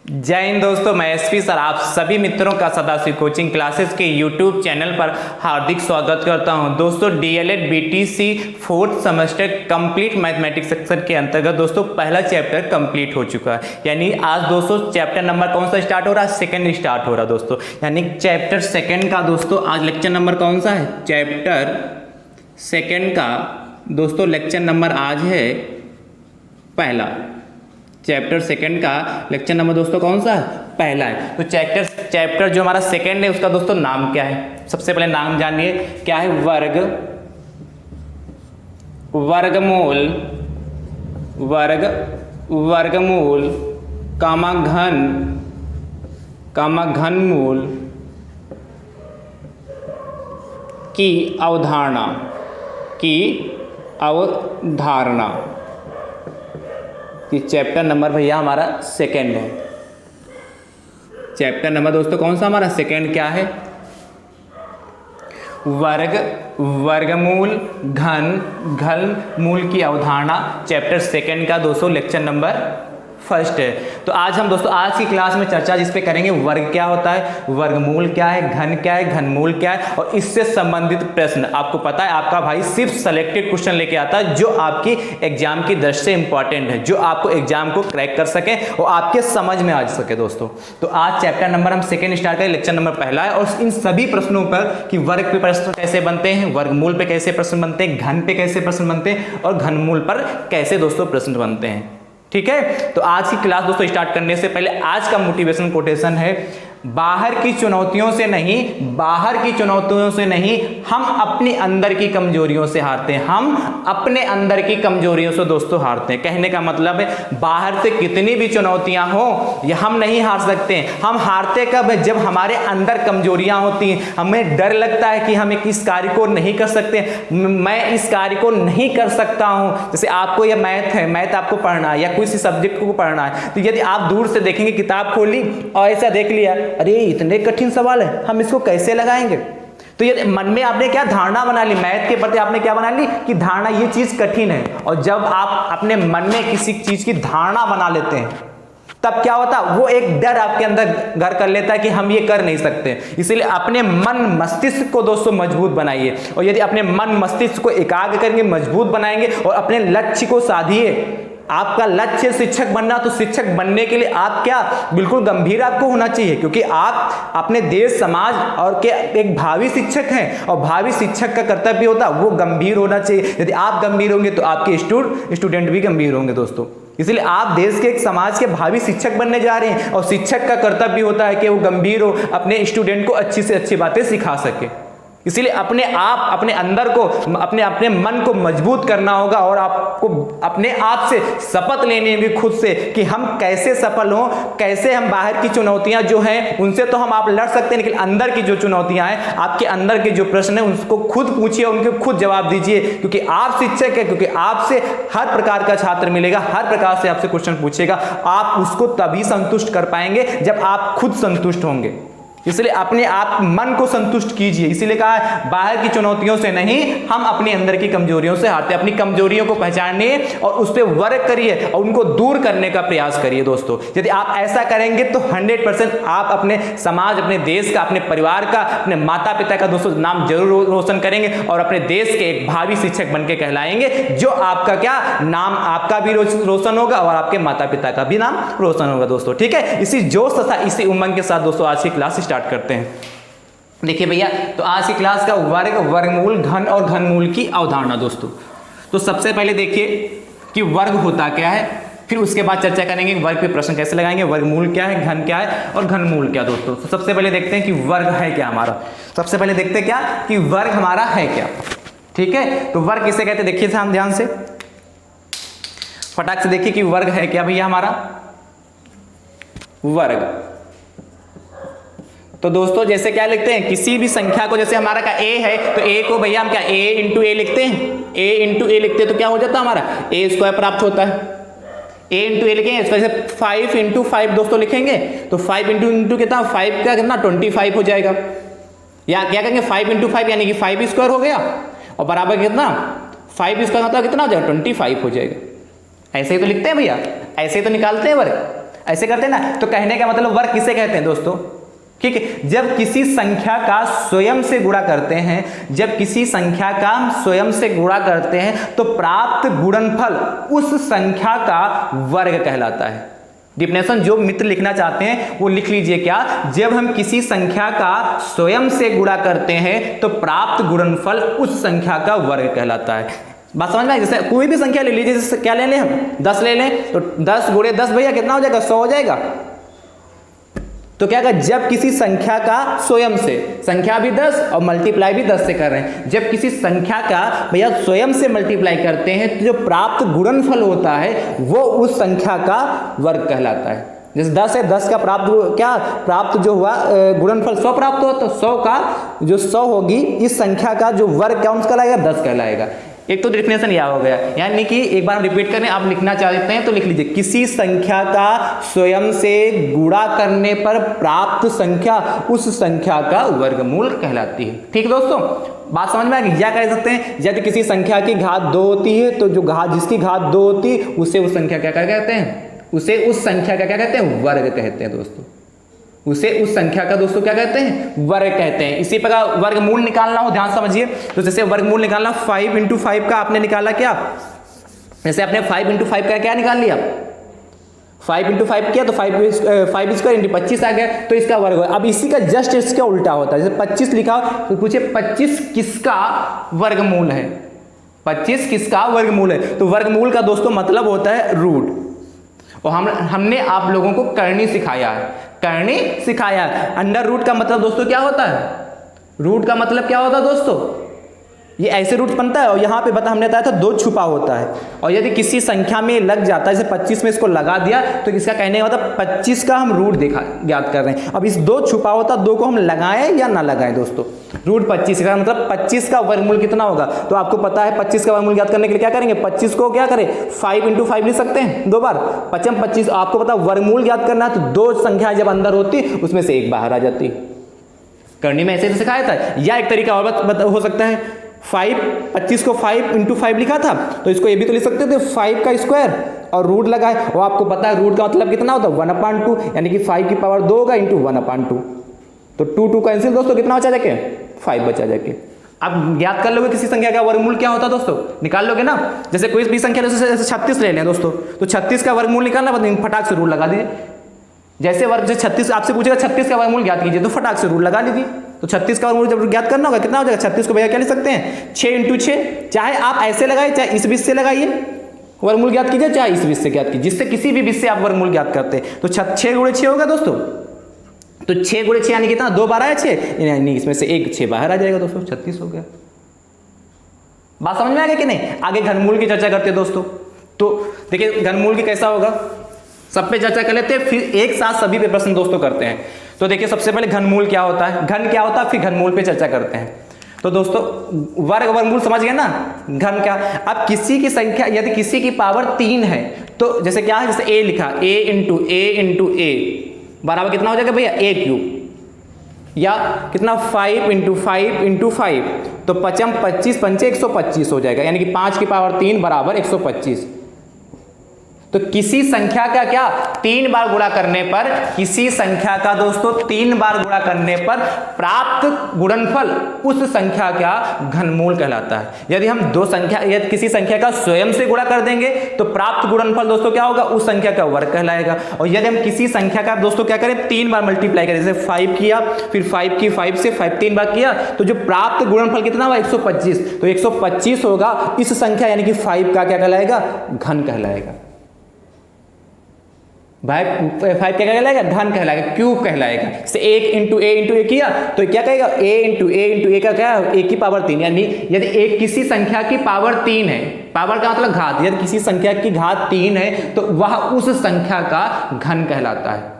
जय हिंद दोस्तों, मैं एसपी सर आप सभी मित्रों का सदाशिव कोचिंग क्लासेस के यूट्यूब चैनल पर हार्दिक स्वागत करता हूं। दोस्तों DElEd BTC fourth semester complete mathematics section के अंतर्गत दोस्तों पहला चैप्टर कंप्लीट हो चुका है। यानी आज दोस्तों चैप्टर नंबर कौन सा स्टार्ट हो रहा है? सेकंड स्टार्ट हो रहा है दोस्तों। यानी चैप्टर सेकंड का दोस्तों आज लेक्चर नंबर कौन सा है? चैप्टर सेकंड का दोस्तों लेक्चर नंबर आज है पहला। चैप्टर सेकंड का लेक्चर नंबर दोस्तों कौन सा है? पहला है। तो चैप्टर जो हमारा सेकंड है उसका दोस्तों नाम क्या है? सबसे पहले नाम जानिए, क्या है? वर्गमूल घनमूल की अवधारणा कि चैप्टर नंबर भैया हमारा सेकंड है। चैप्टर नंबर दोस्तों कौन सा हमारा? सेकंड क्या है? वर्गमूल घनमूल की अवधारणा, चैप्टर सेकंड का दोस्तों लेक्चर नंबर फर्स्ट है। तो आज हम दोस्तों आज की क्लास में चर्चा जिस पे करेंगे वर्ग क्या होता है, वर्गमूल क्या है, घन क्या है, घनमूल क्या है और इससे संबंधित प्रश्न। आपको पता है आपका भाई सिर्फ सेलेक्टेड क्वेश्चन लेके आता है जो आपकी एग्जाम की दृष्टि से इंपॉर्टेंट है, जो आपको एग्जाम को क्रैक कर सके और आपके समझ में आ सके दोस्तों। तो आज चैप्टर नंबर हम सेकंड स्टार्ट करें, लेक्चर नंबर पहला है और इन सभी प्रश्नों पर कि वर्ग पे प्रश्न कैसे बनते हैं, वर्गमूल पे कैसे प्रश्न बनते हैं, घन पे कैसे प्रश्न बनते हैं और घनमूल पर कैसे दोस्तों प्रश्न बनते हैं। ठीक है, तो आज की क्लास दोस्तों स्टार्ट करने से पहले आज का मोटिवेशन कोटेशन है, बाहर की चुनौतियों से नहीं हम अपने अंदर की कमजोरियों से हारते हैं। हम अपने अंदर की कमजोरियों से दोस्तों हारते हैं। कहने का मतलब है बाहर से कितनी भी चुनौतियां हो ये हम नहीं हार सकते। हम हारते कब है? जब हमारे अंदर कमजोरियां होती हैं, हमें डर लगता है कि हम इस कार्य को नहीं कर सकते, मैं इस कार्य को नहीं कर सकता हूं। जैसे आपको यह मैथ है, मैथ आपको पढ़ना है या किसी सब्जेक्ट को पढ़ना है, तो यदि आप दूर से देखेंगे, किताब खोली और ऐसा देख लिया, अरे इतने कठिन सवाल है, हम इसको कैसे लगाएंगे? तो ये मन में आपने क्या धारणा बना ली, मैथ के प्रति आपने क्या बना ली कि धारणा ये चीज कठिन है। और जब आप अपने मन में किसी चीज की धारणा बना लेते हैं तब क्या होता है? वो एक डर आपके अंदर घर कर लेता है कि हम ये कर नहीं सकते। इसलिए अपने मन मस्तिष्क को दोस्तों मजबूत बनाइए और यदि अपने मन मस्तिष्क को एकाग्र करेंगे, मजबूत बनाएंगे और अपने लक्ष्य को साधिए। आपका लक्ष्य शिक्षक बनना, तो शिक्षक बनने के लिए आप क्या बिल्कुल गंभीर आपको होना चाहिए, क्योंकि आप अपने देश समाज और के एक भावी शिक्षक हैं और भावी शिक्षक का कर्तव्य होता है वो गंभीर होना चाहिए। यदि आप गंभीर होंगे तो आपके स्टूडेंट भी गंभीर होंगे दोस्तों। इसलिए आप देश के एक समाज के भावी शिक्षक बनने जा रहे हैं और शिक्षक का कर्तव्य होता है कि वो गंभीर हो, अपने स्टूडेंट को अच्छी से अच्छी बातें सिखा सके। इसलिए अपने अंदर को अपने मन को मजबूत करना होगा और आपको अपने आप से शपथ लेनी होगी खुद से कि हम कैसे सफल हों, कैसे हम बाहर की चुनौतियां जो हैं उनसे तो हम आप लड़ सकते हैं, लेकिन अंदर की जो चुनौतियां हैं, आपके अंदर के जो प्रश्न हैं उनको खुद पूछिए, उनके खुद जवाब दीजिए, क्योंकि आप शिक्षक है, क्योंकि आपसे हर प्रकार का छात्र मिलेगा, हर प्रकार से आपसे क्वेश्चन पूछेगा। आप उसको तभी संतुष्ट कर पाएंगे जब आप खुद संतुष्ट होंगे। इसलिए अपने आप मन को संतुष्ट कीजिए। इसीलिए कहा है बाहर की चुनौतियों से नहीं, हम अपने अंदर की कमजोरियों से हारते हैं। अपनी कमजोरियों को पहचानिए और उस पर वर्क करिए और उनको दूर करने का प्रयास करिए दोस्तों। यदि आप ऐसा करेंगे तो 100% आप अपने समाज, अपने देश का, अपने परिवार का, अपने माता पिता का दोस्तों नाम जरूर रोशन करेंगे और अपने देश के एक भावी शिक्षक बन के कहलाएंगे, जो आपका क्या नाम आपका भी रोशन होगा और आपके माता पिता का भी नाम रोशन होगा दोस्तों। ठीक है, इसी जोश तथा इसी उमंग के साथ दोस्तों आज की क्लास स्टार्ट करते हैं। देखिए भैया, तो आज की क्लास का वर्गमूल घन और घनमूल की अवधारणा दोस्तों। तो सबसे पहले देखिए कि वर्ग होता क्या है, फिर उसके बाद चर्चा करेंगे वर्ग पे प्रश्न कैसे लगाएंगे, वर्गमूल क्या है, घन क्या है और घनमूल क्या दोस्तों। तो सबसे पहले देखते हैं कि वर्ग है क्या हमारा। सबसे पहले देखते हैं क्या कि वर्ग हमारा है क्या। ठीक है, तो वर्ग किसे कहते हैं? देखिए ध्यान से फटाक से देखिए कि वर्ग है क्या भैया हमारा। वर्ग तो दोस्तों जैसे क्या लिखते हैं, किसी भी संख्या को, जैसे हमारा का a है तो a को भैया हम क्या a इंटू ए लिखते हैं, a इंटू ए लिखते हैं तो क्या हो जाता है हमारा a स्क्वायर प्राप्त होता है। a इंटू ए लिखेंगे, जैसे 5 इंटू 5 दोस्तों लिखेंगे तो 5 इंटू कितना, 5 का कितना 25 हो जाएगा। या क्या कहेंगे 5 इंटू 5 यानी कि 5 स्क्वायर हो गया और बराबर कितना 5 स्क्वायर मतलब कितना हो जाएगा 25 हो जाएगा। ऐसे ही तो लिखते हैं भैया, ऐसे ही तो निकालते हैं वर्ग। ऐसे करते हैं ना। तो कहने का मतलब वर्ग किसे कहते हैं दोस्तों? ठीक है, जब किसी संख्या का स्वयं से गुणा करते हैं, जब किसी संख्या का स्वयं से गुणा करते हैं तो प्राप्त गुणनफल उस संख्या का वर्ग कहलाता है। डिफिनेशन जो मित्र लिखना चाहते हैं वो लिख लीजिए। क्या? जब हम किसी संख्या का स्वयं से गुणा करते हैं तो प्राप्त गुणनफल उस संख्या का वर्ग कहलाता है। बात समझ में आई? जैसे कोई भी संख्या ले लीजिए, जैसे क्या ले लें हम, 10 ले लें, तो 10 गुणे 10 भैया कितना हो जाएगा? 100 हो जाएगा। तो क्या कहा? जब किसी संख्या का स्वयं से, संख्या भी 10 और मल्टीप्लाई भी 10 से कर रहे हैं, जब किसी संख्या का भैया स्वयं से मल्टीप्लाई करते हैं तो जो प्राप्त गुणनफल होता है वो उस संख्या का वर्ग कहलाता है। जैसे 10 है, 10 का प्राप्त जो हुआ गुणनफल 100 प्राप्त हुआ, तो 100 का जो 100 होगी इस संख्या का जो वर्ग कौन सा कहलाएगा? 10 कहलाएगा। एक तो डेफिनेशन यह हो गया, यानी कि एक बार हम रिपीट करें, आप लिखना चाहते हैं तो लिख लीजिए। किसी संख्या का स्वयं से गुणा करने पर प्राप्त संख्या उस संख्या का वर्गमूल कहलाती है। ठीक दोस्तों, बात समझ में आ गई? क्या कह सकते हैं? यदि किसी संख्या की घात 2 होती है तो जो घात जिसकी घात 2 होती है उसे उस संख्या क्या कहते हैं? उसे उस संख्या का क्या कहते हैं? वर्ग कहते हैं दोस्तों। उसे उस संख्या का दोस्तों क्या कहते हैं? वर्ग कहते हैं। इसी प्रकार वर्गमूल निकालना हो, ध्यान समझिए। तो जैसे वर्गमूल निकालना, 5 × 5 का आपने निकाला क्या? जैसे आपने 5 × 5 का क्या निकाल लिया? 5 × 5 किया तो 5 स्क्वायर × 25 आ गया, तो इसका वर्ग हो। अब इसी का जस्ट इसका उल्टा होता है। जैसे 25 लिखा हो तो पूछे 25 किसका वर्गमूल है? 25 किसका वर्गमूल है? तो वर्गमूल का दोस्तों मतलब होता है रूट। और हमने आप लोगों को करनी सिखाया है, करनी सिखाया है। अंडर रूट का मतलब दोस्तों क्या होता है? रूट का मतलब क्या होता है दोस्तों? ये ऐसे रूट बनता है और यहाँ पे हमने बताया था 2 छुपा होता है। और यदि किसी संख्या में लग जाता है, जैसे 25 में इसको लगा दिया तो इसका कहने का मतलब 25 का हम रूट ज्ञात कर रहे हैं। अब इस 2 छुपा होता, 2 को हम लगाएं या ना लगाएं दोस्तों? रूट 25 का मतलब 25 का वर्गमूल कितना होगा? तो आपको पता है 25 का वर्गमूल ज्ञात करने के लिए क्या करेंगे? 25 को क्या करें? 5 × 5 लिख सकते हैं 2 बार। 5 25, आपको पता वर्गमूल ज्ञात करना है तो 2 संख्या जब अंदर होती उसमें से एक बाहर आ जाती। करनी में ऐसे सिखाया था। या एक तरीका और हो सकता है, 25 को 5 × 5 लिखा था तो इसको ये भी तो लिख सकते थे 5 का स्क्वायर और रूट लगाए। और आपको पता है रूट का मतलब कितना होता है? 1/2, यानी कि 5 की पावर 2 होगा × 1/2। तो 2 कैंसिल दोस्तों, कितना बचा जाके? 5 बचा जाके। अब ज्ञात कर लोगे किसी संख्या का वर्गमूल क्या होता है दोस्तों? निकाल लोगे ना। जैसे कोई भी संख्या, जैसे 36 ले लें दोस्तों, तो 36 का वर्गमूल निकालना, बस फटाक से रूट लगा दीजिए। जैसे 36 आपसे पूछेगा 36 का वर्गमूल ज्ञात कीजिए, तो फटाक से रूट लगा लीजिए। तो 36 का वर्गमूल जब ज्ञात करना होगा कितना हो जाएगा? 36 को भैया क्या लिख सकते हैं? 6 × 6। चाहे आप ऐसे लगाइए, चाहे इस 20 से लगाइए वर्गमूल ज्ञात कीजिए, चाहे इस 20 से ज्ञात कीजिए, जिससे किसी भी 20 से आप वर्गमूल ज्ञात करते हैं। तो 6 × 6 होगा दोस्तों। तो 6 × 6 यानी कितना? 2 बार आया 6, यानी इसमें से एक 6 बाहर आ जाएगा दोस्तों, 36 हो गया। बात समझ में आ गई कि नहीं? आगे घनमूल की चर्चा करते हैं दोस्तों। तो देखिए घनमूल की कैसा होगा, सब पे चर्चा कर लेते हैं, फिर एक साथ सभी पे प्रश्न दोस्तों करते हैं। तो देखिए सबसे पहले घनमूल क्या होता है, घन क्या होता है, फिर घनमूल पे चर्चा करते हैं। तो दोस्तों वर्गमूल समझ गए ना, घन क्या। अब किसी की संख्या यदि किसी की पावर 3 है तो जैसे क्या है, जैसे a लिखा, a × a बराबर कितना हो जाएगा भैया? a³। या कितना? 5 × 5 × 5, तो 5 25 पंचे 125 हो जाएगा, यानी कि 5 की पावर 3 बराबर 125। तो किसी संख्या का क्या 3 बार गुणा करने पर, किसी संख्या का दोस्तों 3 बार गुणा करने पर प्राप्त गुणनफल उस संख्या का घनमूल कहलाता है। यदि हम यदि किसी संख्या का स्वयं से गुणा कर देंगे तो प्राप्त गुणनफल दोस्तों क्या होगा? उस संख्या का वर्ग कहलाएगा। और यदि हम किसी संख्या का दोस्तों क्या करें? 3 बार मल्टीप्लाई करें, जैसे 5 किया, फिर 5 की 5 से 5 3 बार किया, तो जो प्राप्त गुणनफल कितना हुआ? 125। तो 125 होगा इस संख्या यानी कि 5 का क्या कहलाएगा? घन कहलाएगा। भाई 5 क्या कहलाएगा? घन कहलाएगा, क्यूब कहलाएगा। जैसे 1 × a किया तो क्या कहेगा? a का क्या है? 1 की पावर 3, यानी यदि एक किसी संख्या की पावर 3 है, पावर का मतलब घात, यदि किसी संख्या की घात 3 है तो वह उस संख्या का घन कहलाता है,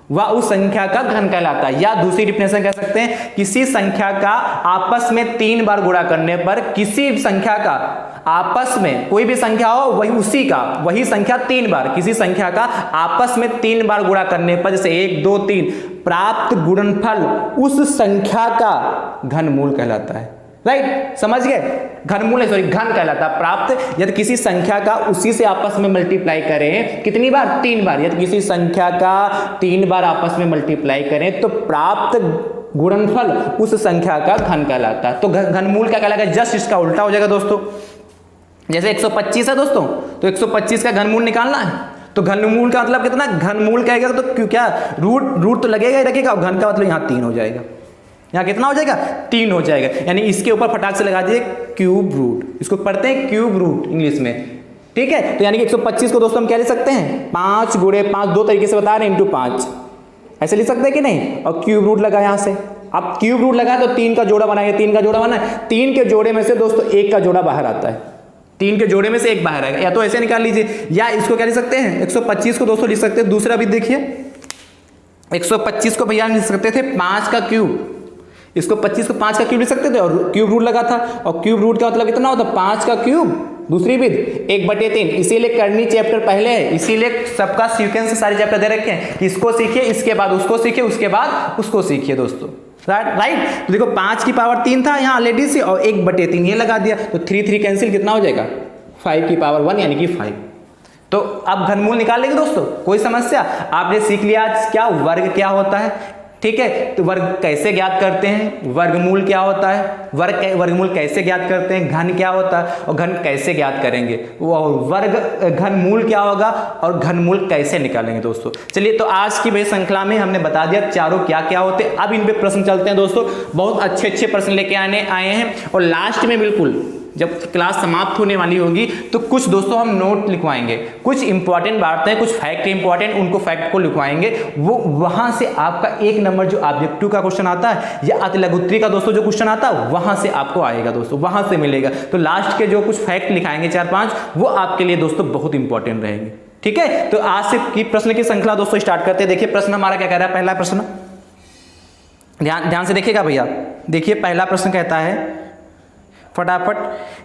वह उस संख्या का घन कहलाता है। या दूसरी डिफिनेशन कह सकते हैं, किसी संख्या का आपस में 3 बार गुणा करने पर, किसी संख्या का आपस में कोई भी संख्या हो वही संख्या 3 बार, किसी संख्या का आपस में 3 बार गुणा करने पर, जैसे 1 2 3, प्राप्त गुणनफल उस संख्या का घनमूल कहलाता है। राइट, समझ गए। घनमूल सॉरी घन कहलाता प्राप्त यदि किसी संख्या का उसी से आपस में मल्टीप्लाई करें कितनी बार, 3 बार। यदि किसी संख्या का 3 बार आपस में मल्टीप्लाई करें तो प्राप्त गुणनफल उस संख्या का घन कहलाता है। तो घनमूल क्या कहलाएगा, जस्ट इसका उल्टा हो जाएगा दोस्तों। जैसे 125 है दोस्तों, तो 125 का घनमूल निकालना है, तो घनमूल का मतलब कितना, घनमूल कहेगा तो क्यों क्या रूट तो लगेगा ही लगेगा, और घन का मतलब यहाँ 3 हो जाएगा। यहाँ कितना हो जाएगा, 3 हो जाएगा। यानी इसके ऊपर फटाक से लगा दीजिए क्यूब रूट, इसको पढ़ते हैं क्यूब रूट इंग्लिश में, ठीक है। तो यानी कि 125 को दोस्तों हम क्या लिख सकते हैं, 5 गुणे 5, 2 तरीके से बता रहे हैं, इंटू 5 ऐसे लिख सकते हैं कि नहीं। और क्यूब रूट लगा यहाँ से, अब क्यूब रूट लगा तो 3 का जोड़ा बनाएंगे, 3 का जोड़ा बना, 3 के जोड़े में से दोस्तों 1 का जोड़ा बाहर आता है, 3 के जोड़े में से 1 बाहर आएगा। या तो ऐसे निकाल लीजिए, या इसको क्या लिख सकते हैं, 125 को दोस्तों लिख सकते हैं दूसरा भी देखिए, 125 को भैया लिख सकते थे 5 का क्यूब, इसको 25 को 5 का क्यूब लिख सकते थे और क्यूब रूट लगा था। और क्यूब रूट का मतलब कितना होता है, 5 का क्यूब, दूसरी विध 1/3। इसीलिए करनी चैप्टर पहले है, इसीलिए सबका सीक्वेंस से सारे चैप्टर दे रखे हैं कि इसको सीखिए, इसके बाद उसको सीखिए, उसके बाद उसको सीखिए दोस्तों, राइट। तो देखो 5 की पावर 3 था यहाँ ऑलरेडी से, और 1/3 ये लगा दिया, तो 3 कैंसिल, कितना हो जाएगा 5 की पावर 1 यानी कि 5। तो अब घनमूल निकाल लेंगे दोस्तों, कोई समस्या। आपने सीख लिया आज क्या वर्ग क्या होता है, ठीक है। तो वर्ग कैसे ज्ञात करते हैं, वर्गमूल क्या होता है, वर्गमूल कैसे ज्ञात करते हैं, घन क्या होता है और घन कैसे ज्ञात करेंगे, वो वर्ग घनमूल क्या होगा और घनमूल कैसे निकालेंगे दोस्तों। चलिए, तो आज की भाई श्रृंखला में हमने बता दिया चारों क्या क्या होते हैं। अब इन पे प्रश्न चलते हैं दोस्तों, बहुत अच्छे अच्छे प्रश्न लेके आए हैं। और लास्ट में बिल्कुल जब क्लास समाप्त होने वाली होगी तो कुछ दोस्तों हम नोट लिखवाएंगे, कुछ इंपॉर्टेंट बातें, कुछ फैक्ट इंपॉर्टेंट, उनको फैक्ट को लिखवाएंगे। वो वहां से आपका 1 नंबर जो ऑब्जेक्टिव का क्वेश्चन आता है या अतिलघुत्तरी का दोस्तों जो क्वेश्चन आता है वहां से आपको आएगा दोस्तों, वहां से मिलेगा। तो लास्ट के जो कुछ फैक्ट लिखाएंगे 4-5 वो आपके लिए दोस्तों बहुत इंपॉर्टेंट रहेंगे, ठीक है। तो आज से की प्रश्न की श्रृंखला दोस्तों स्टार्ट करते हैं। देखिए प्रश्न हमारा क्या कह रहा है, पहला प्रश्न ध्यान से देखिएगा भैया। देखिए पहला प्रश्न कहता है फटाफट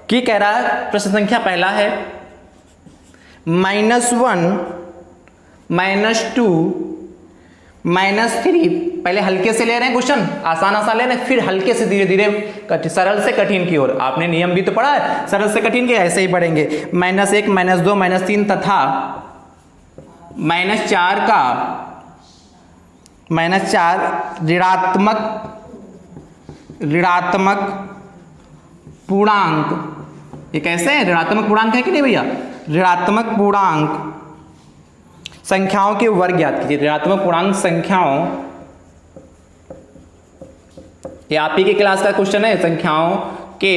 की कह रहा है, प्रश्न संख्या पहला है -1 -2 -3। पहले हल्के से ले रहे हैं क्वेश्चन, आसान ले रहे हैं, फिर हल्के से धीरे धीरे सरल से कठिन की ओर। आपने नियम भी तो पढ़ा है, सरल से कठिन के ऐसे ही पढ़ेंगे। -1 -2 -3 तथा -4 का ऋणात्मक पूर्णांक, ये कैसे है, ऋणात्मक पूर्णांक है कि नहीं भैया, ऋणात्मक पूर्णांक संख्याओं के वर्ग ज्ञात कीजिए। ऋणात्मक पूर्णांक संख्याओं, ये आप ही की क्लास का क्वेश्चन है, संख्याओं के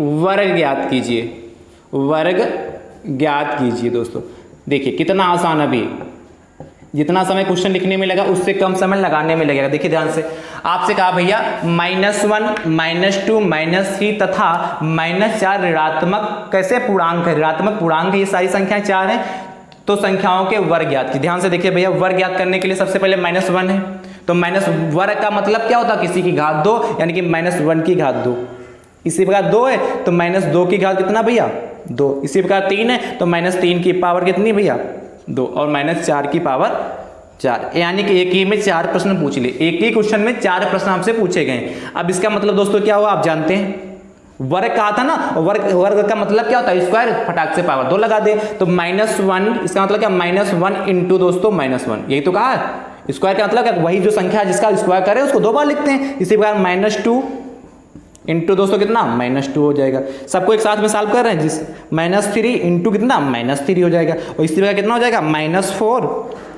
वर्ग ज्ञात कीजिए, वर्ग ज्ञात कीजिए दोस्तों। देखिए कितना आसान, अभी जितना समय क्वेश्चन लिखने में लगा उससे कम समय लगाने में लगेगा। देखिए ध्यान से, आपसे कहा भैया -1 -2 -3 तथा -4 ऋणात्मक कैसे पूर्णांक है, ऋणात्मक पूर्णांक है, ये सारी संख्याएं 4 हैं। तो संख्याओं के वर्ग ज्ञात कीजिए। ध्यान से देखिए भैया, वर्ग ज्ञात करने के लिए सबसे पहले -1 है, तो माइनस वर्ग का मतलब क्या होता है, किसी की घात 2 यानी कि -1 की घात 2। इसी प्रकार 2 है तो -2 की घात कितना भैया 2। इसी प्रकार 3 है तो -3 की पावर कितनी भैया 2 और -4 की पावर 4। यानी कि एक ही में 4 प्रश्न पूछ लिए, एक ही क्वेश्चन में 4 प्रश्न आपसे पूछे गए। अब इसका मतलब दोस्तों क्या हुआ आप जानते हैं, वर्ग कहा था ना, वर्ग का मतलब क्या होता है स्क्वायर, फटाक से पावर 2 लगा दे। तो -1 इसका मतलब क्या -1 इंटू दोस्तों -1, यही तो कहा है। स्क्वायर का मतलब क्या, वही जो संख्या जिसका स्क्वायर करे उसको 2 बार लिखते हैं। इसी प्रकार -2 इंटू दोस्तों कितना -2 हो जाएगा। सबको एक साथ में सॉल्व कर रहे हैं जिस -3 इंटू कितना -3 हो जाएगा। और इसी प्रकार कितना हो जाएगा -4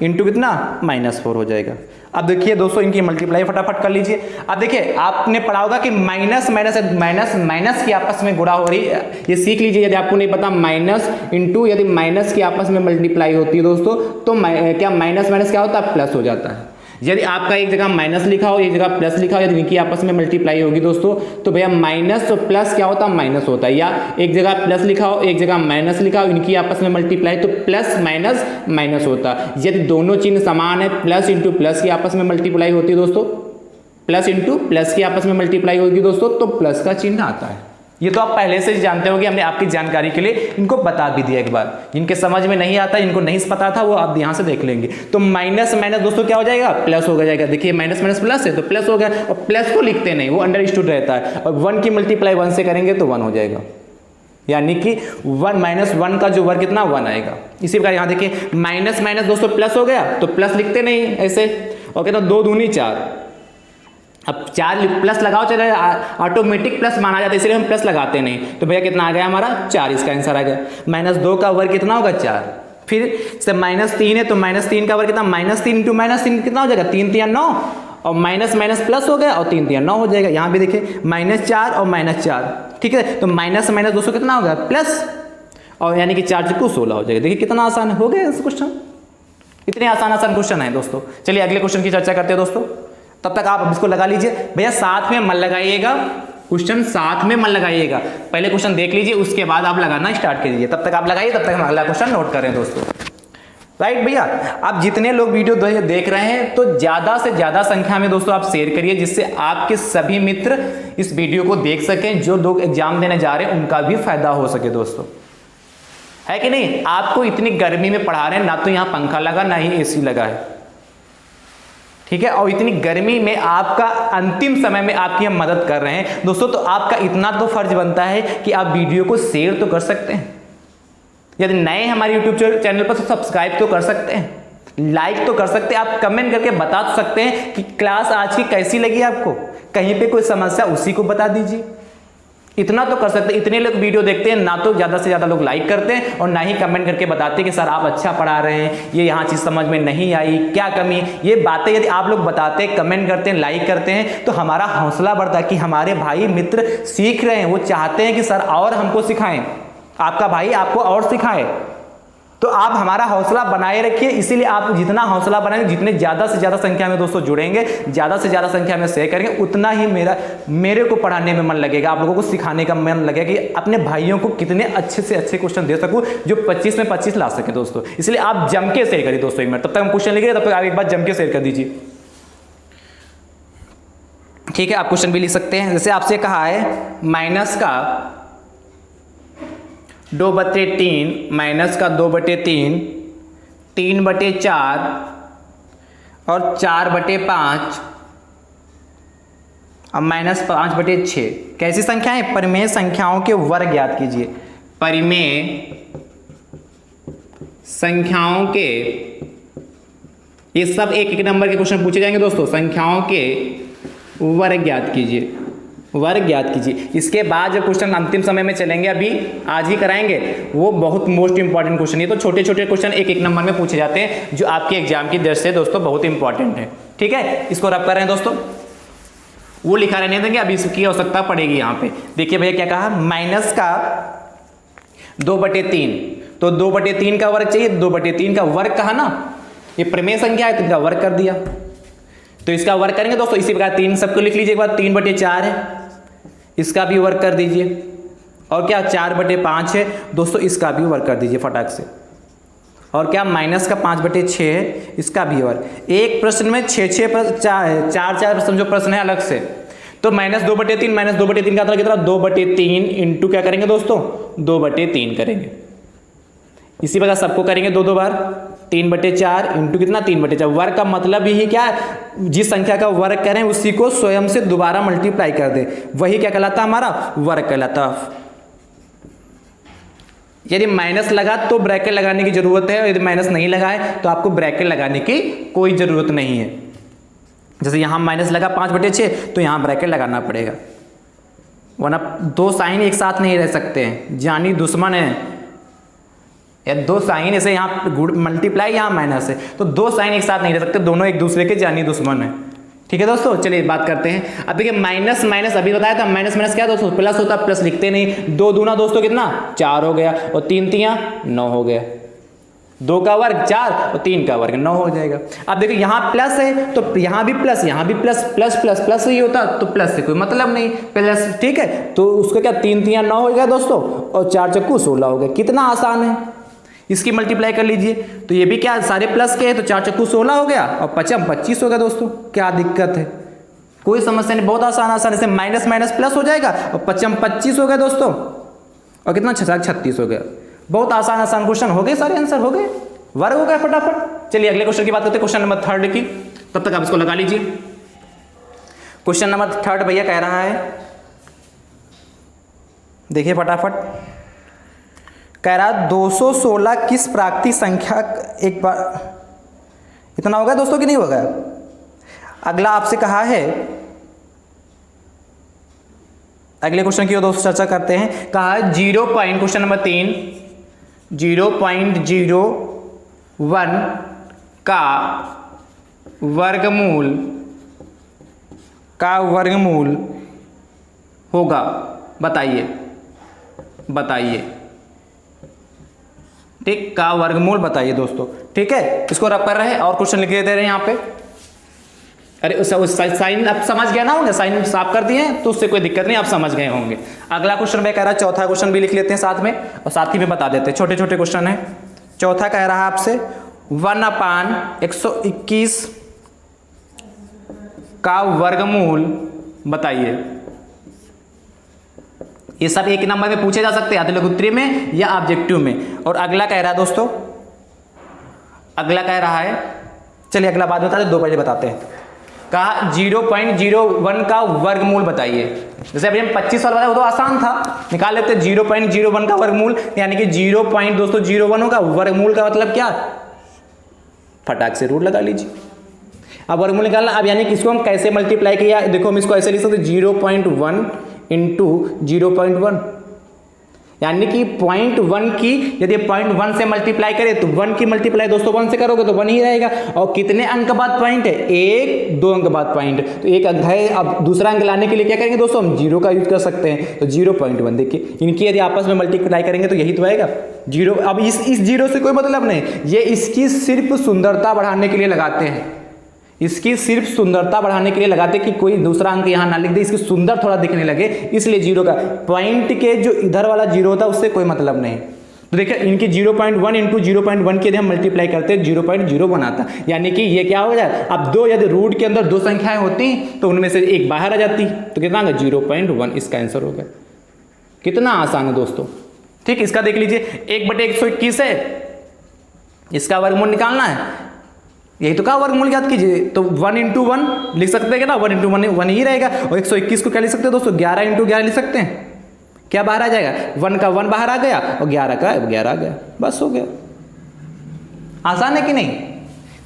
इंटू कितना -4 हो जाएगा। अब देखिए दोस्तों इनकी मल्टीप्लाई फटाफट कर लीजिए। अब देखिए आपने पढ़ा होगा कि माइनस माइनस की आपस में गुणा हो रही है, ये सीख लीजिए। यदि आपको नहीं पता माइनस इंटू यदि माइनस की आपस में मल्टीप्लाई होती है दोस्तों तो क्या माइनस क्या होता है प्लस हो जाता है। यदि आपका एक जगह माइनस लिखा हो एक जगह प्लस लिखा हो, यदि इनकी आपस में मल्टीप्लाई होगी दोस्तों तो भैया माइनस तो प्लस क्या होता है माइनस होता है। या एक जगह प्लस लिखा हो एक जगह माइनस लिखा हो, इनकी आपस में मल्टीप्लाई तो प्लस माइनस माइनस होता है। यदि दोनों चिन्ह समान है, प्लस इंटू प्लस की आपस में मल्टीप्लाई होती है दोस्तों, प्लस इंटू प्लस की आपस में मल्टीप्लाई होगी दोस्तों तो प्लस का चिन्ह आता है। ये तो आप पहले से जानते हो कि हमने आपकी जानकारी के लिए इनको बता भी दिया एक बार। जिनके समझ में नहीं आता, इनको नहीं पता था, वो आप यहाँ से देख लेंगे। तो माइनस माइनस दोस्तों क्या हो जाएगा, प्लस हो जाएगा। देखिए माइनस माइनस प्लस है तो प्लस हो गया, और प्लस को लिखते नहीं, वो अंडरस्टूड रहता है। और 1 की मल्टीप्लाई 1 से करेंगे तो 1 हो जाएगा, यानी कि 1 माइनस 1 का जो वर्ग कितना 1 आएगा। इसी प्रकार यहाँ देखिए माइनस माइनस दोस्तों प्लस हो गया तो प्लस लिखते नहीं ऐसे, और कहते 2 दूनी 4। अब 4 प्लस लगाओ, चले ऑटोमेटिक प्लस माना जाता है, इसलिए हम प्लस लगाते नहीं। तो भैया कितना आ गया हमारा 4, इसका आंसर आ गया। -2 का वर्ग कितना होगा 4। फिर से -3 है तो -3 का वर्ग कितना, -3 इंटू -3 कितना हो जाएगा, 3 3 9, और माइनस माइनस प्लस हो गया और 3 3 9 हो जाएगा। यहाँ भी देखिए -4 और -4, ठीक है। तो माइनस माइनस दोस्तों कितना होगा प्लस, और यानी कि 4 चक्कू 16 हो जाएगा। देखिए कितना आसान हो गया इस क्वेश्चन, इतने आसान क्वेश्चन है दोस्तों। चलिए अगले क्वेश्चन की चर्चा करते हैं दोस्तों। तब तक आप इसको लगा लीजिए भैया, साथ में मन लगाइएगा, क्वेश्चन साथ में मन लगाइएगा। पहले क्वेश्चन देख लीजिए, उसके बाद आप लगाना स्टार्ट कीजिए। तब तक आप लगाइए, तब तक हम अगला क्वेश्चन नोट करें दोस्तों। राइट भैया, आप जितने लोग वीडियो देख रहे हैं तो ज़्यादा से ज़्यादा संख्या में दोस्तों आप शेयर करिए, जिससे आपके सभी मित्र इस वीडियो को देख सकें। जो लोग एग्जाम देने जा रहे हैं उनका भी फायदा हो सके दोस्तों, है कि नहीं। आपको इतनी गर्मी में पढ़ा रहे हैं, ना तो यहाँ पंखा लगा ना ही एसी लगा है, ठीक है। और इतनी गर्मी में आपका अंतिम समय में आपकी हम मदद कर रहे हैं दोस्तों, तो आपका इतना तो फर्ज बनता है कि आप वीडियो को शेयर तो कर सकते हैं। यदि नए हमारे यूट्यूब चैनल पर तो सब्सक्राइब तो कर सकते हैं, लाइक तो कर सकते हैं, आप कमेंट करके बता सकते हैं कि क्लास आज की कैसी लगी आपको, कहीं पे कोई समस्या उसी को बता दीजिए। इतना तो कर सकते हैं। इतने लोग वीडियो देखते हैं, ना तो ज़्यादा से ज़्यादा लोग लाइक करते हैं और ना ही कमेंट करके बताते हैं कि सर आप अच्छा पढ़ा रहे हैं, ये यहाँ चीज़ समझ में नहीं आई, क्या कमी। ये बातें यदि आप लोग बताते हैं, कमेंट करते हैं, लाइक करते हैं, तो हमारा हौसला बढ़ता है कि हमारे भाई मित्र सीख रहे हैं, वो चाहते हैं कि सर और हमको सिखाएं, आपका भाई आपको और सिखाए। तो आप हमारा हौसला बनाए रखिए। इसीलिए आप जितना हौसला बनाएंगे, जितने ज़्यादा से ज़्यादा संख्या में दोस्तों जुड़ेंगे, ज़्यादा से ज़्यादा संख्या में शेयर करेंगे, उतना ही मेरे को पढ़ाने में मन लगेगा, आप लोगों को सिखाने का मन लगेगा कि अपने भाइयों को कितने अच्छे से अच्छे क्वेश्चन दे सकूँ जो 25 में 25 ला सके दोस्तों। इसलिए आप जम के शेयर करिए दोस्तों। एक मिनट, तब तक हम क्वेश्चन लिख रहे हैं, तब तक आप एक बार जम के शेयर कर दीजिए, ठीक है। आप क्वेश्चन भी लिख सकते हैं। जैसे आपसे कहा है माइनस का 2/3 माइनस का 2/3, 3/4 और 4/5 और -5/6 कैसी संख्याएं, परिमेय संख्याओं के वर्ग ज्ञात कीजिए। परिमेय संख्याओं के, ये सब एक एक नंबर के क्वेश्चन पूछे जाएंगे दोस्तों। संख्याओं के वर्ग ज्ञात कीजिए, वर्ग ज्ञात कीजिए। इसके बाद जो क्वेश्चन अंतिम समय में चलेंगे, अभी आज ही कराएंगे, वो बहुत मोस्ट इंपॉर्टेंट क्वेश्चन। ये तो छोटे छोटे क्वेश्चन एक एक नंबर में पूछे जाते हैं, जो आपके एग्जाम की दृष्टि से दोस्तों बहुत इंपॉर्टेंट है, ठीक है। इसको रब कर रहे हैं दोस्तों, वो लिखा रहने देंगे, अभी इसकी आवश्यकता पड़ेगी यहाँ पे। देखिए भैया क्या कहा, माइनस का 2/3, तो 2/3 का वर्ग चाहिए, 2/3 का वर्ग कहा ना, ये प्रमेय संख्या है तो इनका वर्ग कर दिया, तो इसका वर्ग करेंगे दोस्तों। इसी प्रकार 3 सबको लिख लीजिए एक बार, 3/4 है, इसका भी वर्ग कर दीजिए। और क्या 4/5 है दोस्तों, इसका भी वर्ग कर दीजिए फटाक से। और क्या माइनस का 5/6 है, इसका भी वर्ग। एक प्रश्न में 6 4 प्रश्न जो प्रश्न है अलग से। तो -2/3 -2/3 का मतलब कितना, 2/3 इंटू क्या करेंगे दोस्तों, 2/3 करेंगे। इसी प्रकार सबको करेंगे 2 बार, 3/4 इंटू कितना, 3/4। वर्ग का मतलब यही क्या, जिस संख्या का वर्ग करें उसी को स्वयं से दोबारा मल्टीप्लाई कर दे, वही क्या कहलाता हमारा वर्ग कहलाता। यदि माइनस लगा तो ब्रैकेट लगाने की जरूरत है, यदि माइनस नहीं लगा है तो आपको ब्रैकेट लगाने की कोई जरूरत नहीं है। जैसे यहां माइनस लगा 5/6 तो यहां ब्रैकेट लगाना पड़ेगा, वरना 2 साइन एक साथ नहीं रह सकते हैं, जानी दुश्मन है। या 2 साइन ऐसे यहाँ मल्टीप्लाई यहाँ माइनस है, तो 2 साइन एक साथ नहीं रह सकते, दोनों एक दूसरे के जानी दुश्मन है, ठीक है दोस्तों। चलिए बात करते हैं। अब देखिए माइनस माइनस अभी बताया था, माइनस माइनस क्या दोस्तों, प्लस होता, प्लस लिखते नहीं। 2 दूना दोस्तों कितना, 4 हो गया, और 3 3 9 हो गया। 2 का वर्ग 4 और 3 का वर्ग 9 हो जाएगा। अब देखो यहाँ प्लस है तो यहाँ भी प्लस, यहाँ भी प्लस, प्लस प्लस प्लस ही होता, तो प्लस से कोई मतलब नहीं, प्लस, ठीक है। तो उसका क्या 3 3 9 हो गया दोस्तों, और 4 चक्कू 16 हो गया। कितना आसान है, इसकी मल्टीप्लाई कर लीजिए। तो ये भी क्या सारे प्लस के हैं, तो 4 चक्कू 16 हो गया, और 5 25 हो गया दोस्तों। क्या दिक्कत है, कोई समस्या नहीं, बहुत आसान आसानी से माइनस माइनस प्लस हो जाएगा और 25 हो गया दोस्तों, और कितना 36 हो गया। बहुत आसान आसान क्वेश्चन हो गए, सारे आंसर हो गए, वर्ग हो गया फटाफट। चलिए अगले क्वेश्चन की बात करते हैं, क्वेश्चन नंबर 3 की। तब तक आप इसको लगा लीजिए। क्वेश्चन नंबर 3 भैया कह रहा है, देखिए फटाफट, कह रहा 216 किस प्राकृतिक संख्या, एक बार इतना होगा दोस्तों कि नहीं होगा। अगला आपसे कहा है, अगले क्वेश्चन की ओर दोस्तों चर्चा करते हैं। कहा है 0 पॉइंट, क्वेश्चन नंबर 3, 0.01 का वर्गमूल होगा, बताइए ठीक, का वर्गमूल बताइए दोस्तों। ठीक है, इसको रब कर रहे हैं और क्वेश्चन लिख दे रहे हैं यहाँ पे। अरे उस साइन आप समझ गए ना होंगे, साइन साफ कर दिए तो उससे कोई दिक्कत नहीं, आप समझ गए होंगे। अगला क्वेश्चन मैं कह रहा, चौथा क्वेश्चन भी लिख लेते हैं साथ में और साथ ही में बता देते हैं, छोटे छोटे क्वेश्चन है। चौथा कह रहा है आपसे 1/121 का वर्गमूल बताइए। ये सब एक नंबर में पूछे जा सकते हैं, अतिलघुत्तरी में या ऑब्जेक्टिव में। और अगला कह रहा है दोस्तों, अगला कह रहा है, चलिए अगला बाद बताते, दो पहले बताते हैं। कहा 0.01 का वर्गमूल बताइए। जैसे अभी हम 25 वाला बताया वो तो आसान था, निकाल लेते हैं 0.01 का वर्गमूल, यानी कि 0.01 होगा। वर्गमूल का मतलब क्या, फटाक से रूट लगा लीजिए। अब वर्गमूल निकालना, अब यानी कि इसको हम कैसे मल्टीप्लाई किया, देखो हम इसको ऐसे लिख सकते 0.1 इंटू 0.1, यानी कि 0.1 की यदि 0.1 से मल्टीप्लाई करें तो 1 की मल्टीप्लाई दोस्तों 1 से करोगे तो 1 ही रहेगा। और कितने अंक बाद पॉइंट है, 1 2 अंक बाद पॉइंट, तो एक अंक है। अब दूसरा अंक लाने के लिए क्या करेंगे दोस्तों, हम 0 का यूज कर सकते हैं। तो 0.1 देखिए, इनकी यदि आपस में मल्टीप्लाई करेंगे तो यही तो आएगा 0। अब इस 0 से कोई मतलब नहीं, ये इसकी सिर्फ सुंदरता बढ़ाने के लिए लगाते हैं, इसकी सिर्फ सुंदरता बढ़ाने के लिए लगाते कि कोई दूसरा अंक यहाँ ना लिख दे, इसकी सुंदर थोड़ा दिखने लगे, इसलिए 0 का पॉइंट के जो इधर वाला 0 होता है उससे कोई मतलब नहीं। तो देखिए इनकी 0.1 इंटू 0.1 के यदि हम मल्टीप्लाई करते हैं 0.01 आता, यानी कि ये क्या हो जाए। अब दो यदि रूट के अंदर दो संख्याएं होती तो उनमें से एक बाहर आ जाती, तो कितना होगा 0.1, इसका आंसर हो गया। कितना आसान है दोस्तों। ठीक, इसका देख लीजिए 1/121 है, इसका वर्गमूल निकालना है, यही तो कहा वर्गमूल याद कीजिए। तो 1 इंटू 1 लिख सकते हैं क्या ना, 1 इंटू 1 ही रहेगा। और 121 को क्या लिख सकते हैं दोस्तों, 11 इंटू 11 लिख सकते हैं। क्या बाहर आ जाएगा, 1 का 1 बाहर आ गया और 11 का 11 आ गया, बस हो गया। आसान है कि नहीं।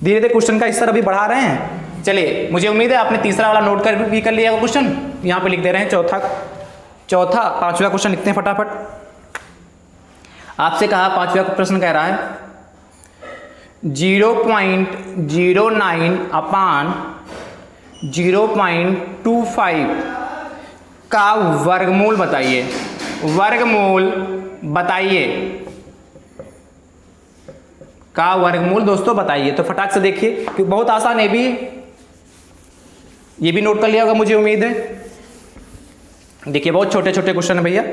धीरे धीरे क्वेश्चन का स्तर अभी बढ़ा रहे हैं। चलिए मुझे उम्मीद है आपने तीसरा वाला नोट कर भी कर लिया क्वेश्चन, यहाँ पे लिख दे रहे हैं चौथा 5वां क्वेश्चन लिखते हैं फटाफट। आपसे कहा 5वां प्रश्न कह रहा है 0.09 अपान 0.25 का वर्गमूल बताइए। का वर्गमूल दोस्तों बताइए। तो फटाक से देखिए कि बहुत आसान है भी, ये भी नोट कर लिया होगा मुझे उम्मीद है। देखिए बहुत छोटे छोटे क्वेश्चन है भैया,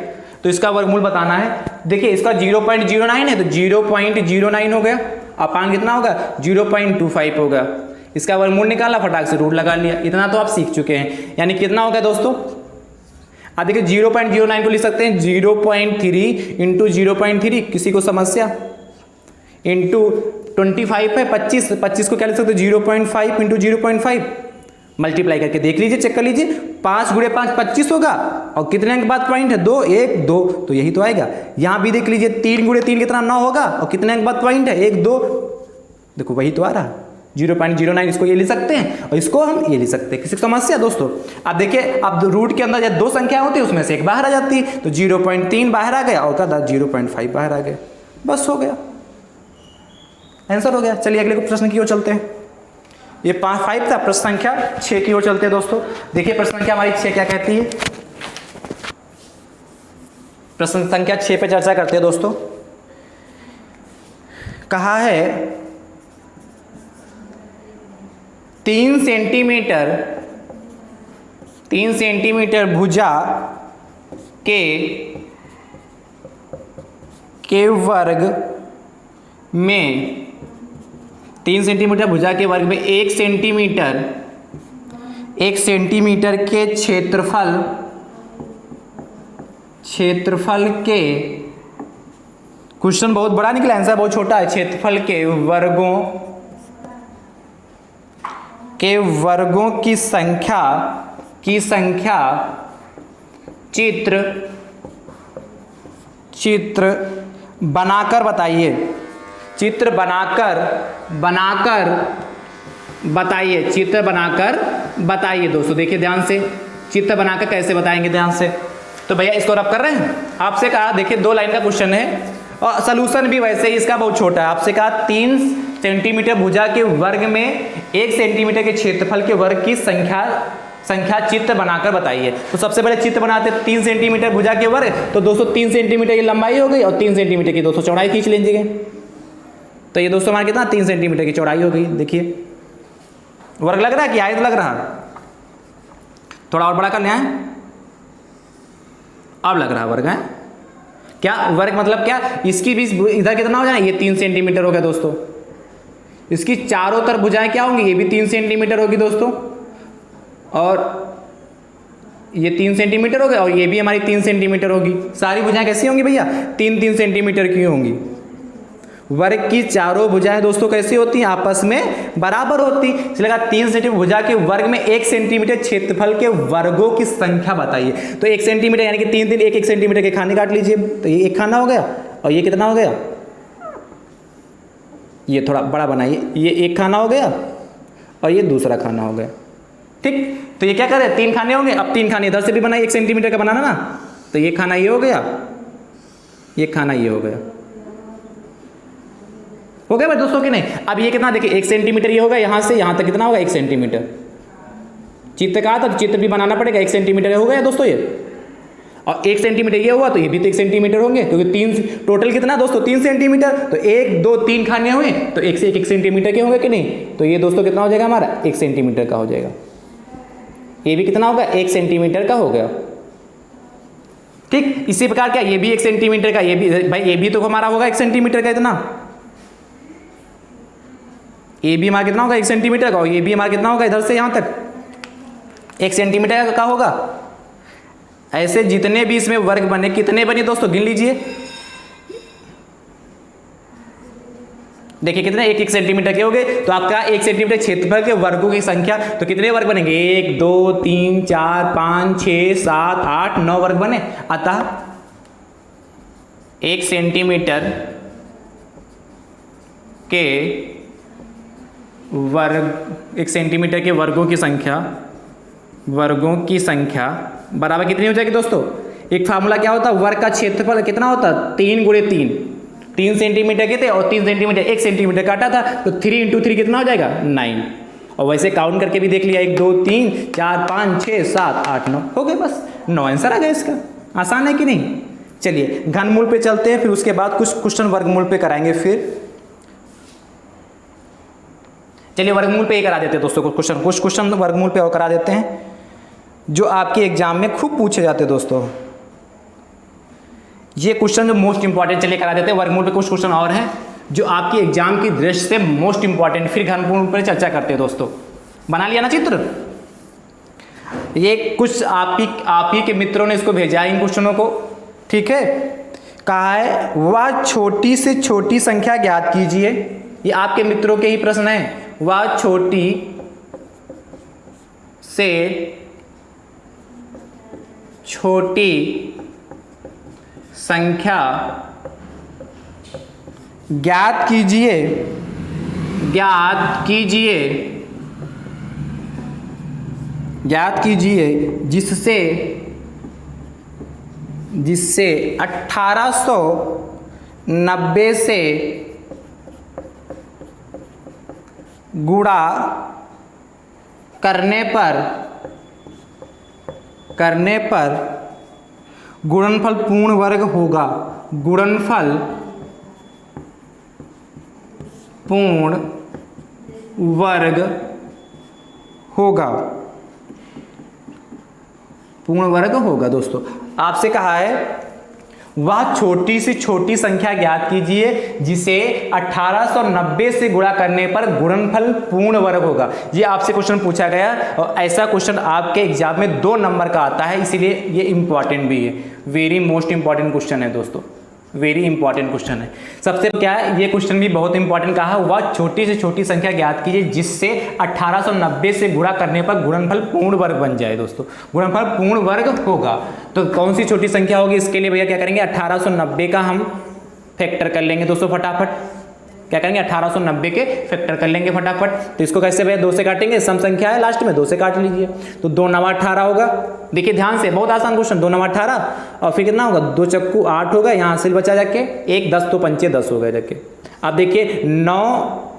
तो इसका वर्गमूल बताना है। देखिए इसका 0.09 है तो 0.09 हो गया, अपान कितना होगा 0.25 होगा। इसका वर्गमूल निकाला, फटाक से रूट लगा लिया। इतना तो आप सीख चुके हैं, यानी कितना हो गया दोस्तों। अब देखिए 0.09 को लिख सकते हैं 0.3 इंटू 0.3, किसी को समस्या, इंटू 25 है 25 को क्या लिख सकते हैं 0.5 इंटू 0.5, मल्टीप्लाई करके देख लीजिए, चेक कर लीजिए। 5 गुणे 5 25 होगा, और कितने अंक बाद पॉइंट है 2 1 2, तो यही तो आएगा। यहां भी देख लीजिए 3 गुणे 3 कितना 9 होगा, और कितने अंक बाद पॉइंट है 1 2, देखो वही तो आ रहा 0.09। इसको ये लिख सकते हैं और इसको हम ये लिख सकते हैं, किसी समस्या दोस्तों। अब देखिए अब रूट के अंदर जब दो संख्या होती है उसमें से एक बाहर आ जाती है, तो 0.3 बाहर आ गया और क्या 0.5 बाहर आ गया, बस हो गया, आंसर हो गया। चलिए अगले प्रश्न की ओर चलते हैं। ये 5 था, प्रश्न संख्या 6 की ओर चलते हैं दोस्तों। देखिए प्रश्न संख्या हमारी 6 क्या कहती है, प्रश्न संख्या 6 पे चर्चा करते हैं दोस्तों। कहा है 3 सेंटीमीटर भुजा के वर्ग में 3 सेंटीमीटर भुजा के वर्ग में 1 सेंटीमीटर 1 सेंटीमीटर के क्षेत्रफल के, क्वेश्चन बहुत बड़ा निकला, आंसर बहुत छोटा है, क्षेत्रफल के वर्गों की संख्या चित्र बनाकर बताइए। चित्र बनाकर बताइए दोस्तों। देखिए ध्यान से, चित्र बनाकर कैसे बताएंगे, ध्यान से। तो भैया इसको रब कर रहे हैं। आपसे कहा, देखिए 2 लाइन का क्वेश्चन है और सलूशन भी वैसे ही इसका बहुत छोटा है। आपसे कहा 3 सेंटीमीटर भुजा के वर्ग में 1 सेंटीमीटर के क्षेत्रफल के वर्ग की संख्या चित्र बनाकर बताइए। तो सबसे पहले चित्र बनाते हैं 3 सेंटीमीटर भुजा के वर्ग, तो दोस्तों 3 सेंटीमीटर की लंबाई हो गई और 3 सेंटीमीटर की दोस्तों चौड़ाई खींच लीजिए। तो ये दोस्तों हमारा कितना, 3 सेंटीमीटर की चौड़ाई हो गई। देखिए वर्ग लग रहा है कि आयत लग रहा है, थोड़ा और बड़ा कर लिया है, अब लग रहा है वर्ग है क्या। वर्ग मतलब क्या, इसकी भी इधर कितना हो जाए, ये 3 सेंटीमीटर हो गया दोस्तों। इसकी चारों तरफ भुजाएं क्या होंगी, ये भी 3 सेंटीमीटर होगी दोस्तों, और ये 3 सेंटीमीटर हो गया और ये भी हमारी 3 सेंटीमीटर होगी। सारी भुजाएं कैसी होंगी भैया, 3-3 सेंटीमीटर की होंगी। वर्ग की चारों भुजाएं दोस्तों कैसी होती हैं, आपस में बराबर होती। इसलिए 3 सेंटीमीटर भुजा के वर्ग में 1 सेंटीमीटर क्षेत्रफल के वर्गों की संख्या बताइए। तो 1 सेंटीमीटर यानी कि 3 1 सेंटीमीटर के खाने काट लीजिए, तो ये 1 खाना हो गया और ये कितना हो गया, ये थोड़ा बड़ा बनाइए, ये 1 खाना हो गया और ये दूसरा खाना हो गया। ठीक, तो ये क्या करें, 3 खाने होंगे। अब 3 खाने इधर से भी बनाए, 1 सेंटीमीटर का बनाना ना, तो ये खाना ये हो गया, ये खाना ये हो गया भाई दोस्तों कि नहीं। अब ये कितना, देखिए 1 सेंटीमीटर ये होगा, यहाँ से यहाँ तक कितना होगा, 1 सेंटीमीटर। चित्र कहा था, चित्र भी बनाना पड़ेगा, 1 सेंटीमीटर हो गया दोस्तों ये, और 1 सेंटीमीटर ये हुआ तो ये भी तो 1 सेंटीमीटर होंगे, क्योंकि 3 टोटल कितना दोस्तों, 3 सेंटीमीटर। तो 1 2 3 खाने हुए तो 1 से 1 सेंटीमीटर के होंगे कि नहीं। तो ये दोस्तों कितना हो जाएगा हमारा, 1 सेंटीमीटर का हो जाएगा। ये भी कितना होगा, 1 सेंटीमीटर का हो गया। ठीक, इसी प्रकार क्या, ये भी 1 सेंटीमीटर का, ये भी भाई, ये भी तो हमारा होगा 1 सेंटीमीटर का इतना। ये भी हमारा कितना होगा, 1 सेंटीमीटर का, और ये भी हमारा कितना होगा, इधर से यहाँ तक 1 सेंटीमीटर का होगा। ऐसे जितने भी इसमें वर्ग बने, कितने बने दोस्तों, गिन लीजिए। देखिए कितने, 1 सेंटीमीटर के हो गए। तो आपका 1 सेंटीमीटर क्षेत्रफल के वर्गों की संख्या, तो कितने वर्ग बनेंगे, 1 2 3 4 5 6 7 8 9 वर्ग बने। अतः 1 सेंटीमीटर के वर्ग, 1 सेंटीमीटर के वर्गों की बराबर कितनी हो जाएगी दोस्तों। एक फार्मूला क्या होता है, वर्ग का क्षेत्रफल कितना होता है, 3 × 3। 3 सेंटीमीटर के थे और 3 सेंटीमीटर 1 सेंटीमीटर काटा था, तो 3 × 3 कितना हो जाएगा, 9। और वैसे काउंट करके भी देख लिया, 1 2 3 4 5 6 7 8 9 हो गए, बस 9 आंसर आ गया इसका। आसान है कि नहीं। चलिए घनमूल पे चलते हैं, फिर उसके बाद कुछ क्वेश्चन वर्गमूल पे कराएंगे। फिर चलिए वर्गमूल पे ही करा देते हैं दोस्तों, कुछ क्वेश्चन वर्गमूल पे और करा देते हैं, जो आपके एग्जाम में खूब पूछे जाते हैं दोस्तों। ये क्वेश्चन जो मोस्ट इंपॉर्टेंट, चलिए करा देते हैं। वर्गमूल पे कुछ क्वेश्चन और हैं जो आपके एग्जाम की दृष्टि से मोस्ट इंपॉर्टेंट, फिर घनमूल पर चर्चा करते हैं दोस्तों। बना लिया ना चित्र। ये कुछ आप ही के मित्रों ने इसको भेजा है इन क्वेश्चनों को, ठीक है। कहा है वह छोटी से छोटी संख्या ज्ञात कीजिए। ये आपके मित्रों के ही प्रश्न है। वह छोटी से छोटी संख्या ज्ञात कीजिए जिससे 1890 से गुणा करने पर गुणनफल पूर्ण वर्ग होगा। गुणनफल पूर्ण वर्ग होगा दोस्तों। आपसे कहा है वह छोटी से छोटी संख्या ज्ञात कीजिए जिसे 1890 से गुणा करने पर गुणनफल पूर्ण वर्ग होगा। ये आपसे क्वेश्चन पूछा गया और ऐसा क्वेश्चन आपके एग्जाम में 2 नंबर का आता है, इसीलिए ये इंपॉर्टेंट भी है। वेरी मोस्ट इंपॉर्टेंट क्वेश्चन है दोस्तों, वेरी इंपॉर्टेंट क्वेश्चन है। सबसे क्या है, ये क्वेश्चन भी बहुत इंपॉर्टेंट कहा, वह छोटी से छोटी संख्या ज्ञात कीजिए जिससे 1890 से गुणा करने पर गुणनफल पूर्ण वर्ग बन जाए। दोस्तों गुणनफल पूर्ण वर्ग होगा तो कौन सी छोटी संख्या होगी, इसके लिए भैया क्या करेंगे, 1890 का हम फैक्टर कर लेंगे दोस्तों फटाफट। क्या करेंगे, 1890 के फैक्टर कर लेंगे फटाफट। तो इसको कैसे भैया 2 से काटेंगे, सम संख्या है लास्ट में, 2 से काट लीजिए। तो 2 9 18 होगा। देखिए ध्यान से, बहुत आसान क्वेश्चन। 2 9 18 और फिर कितना होगा, 2 चक्कू 8 होगा, यहाँ से बचा जाके 1 10 तो 5 10 हो गए जाके। अब देखिए 9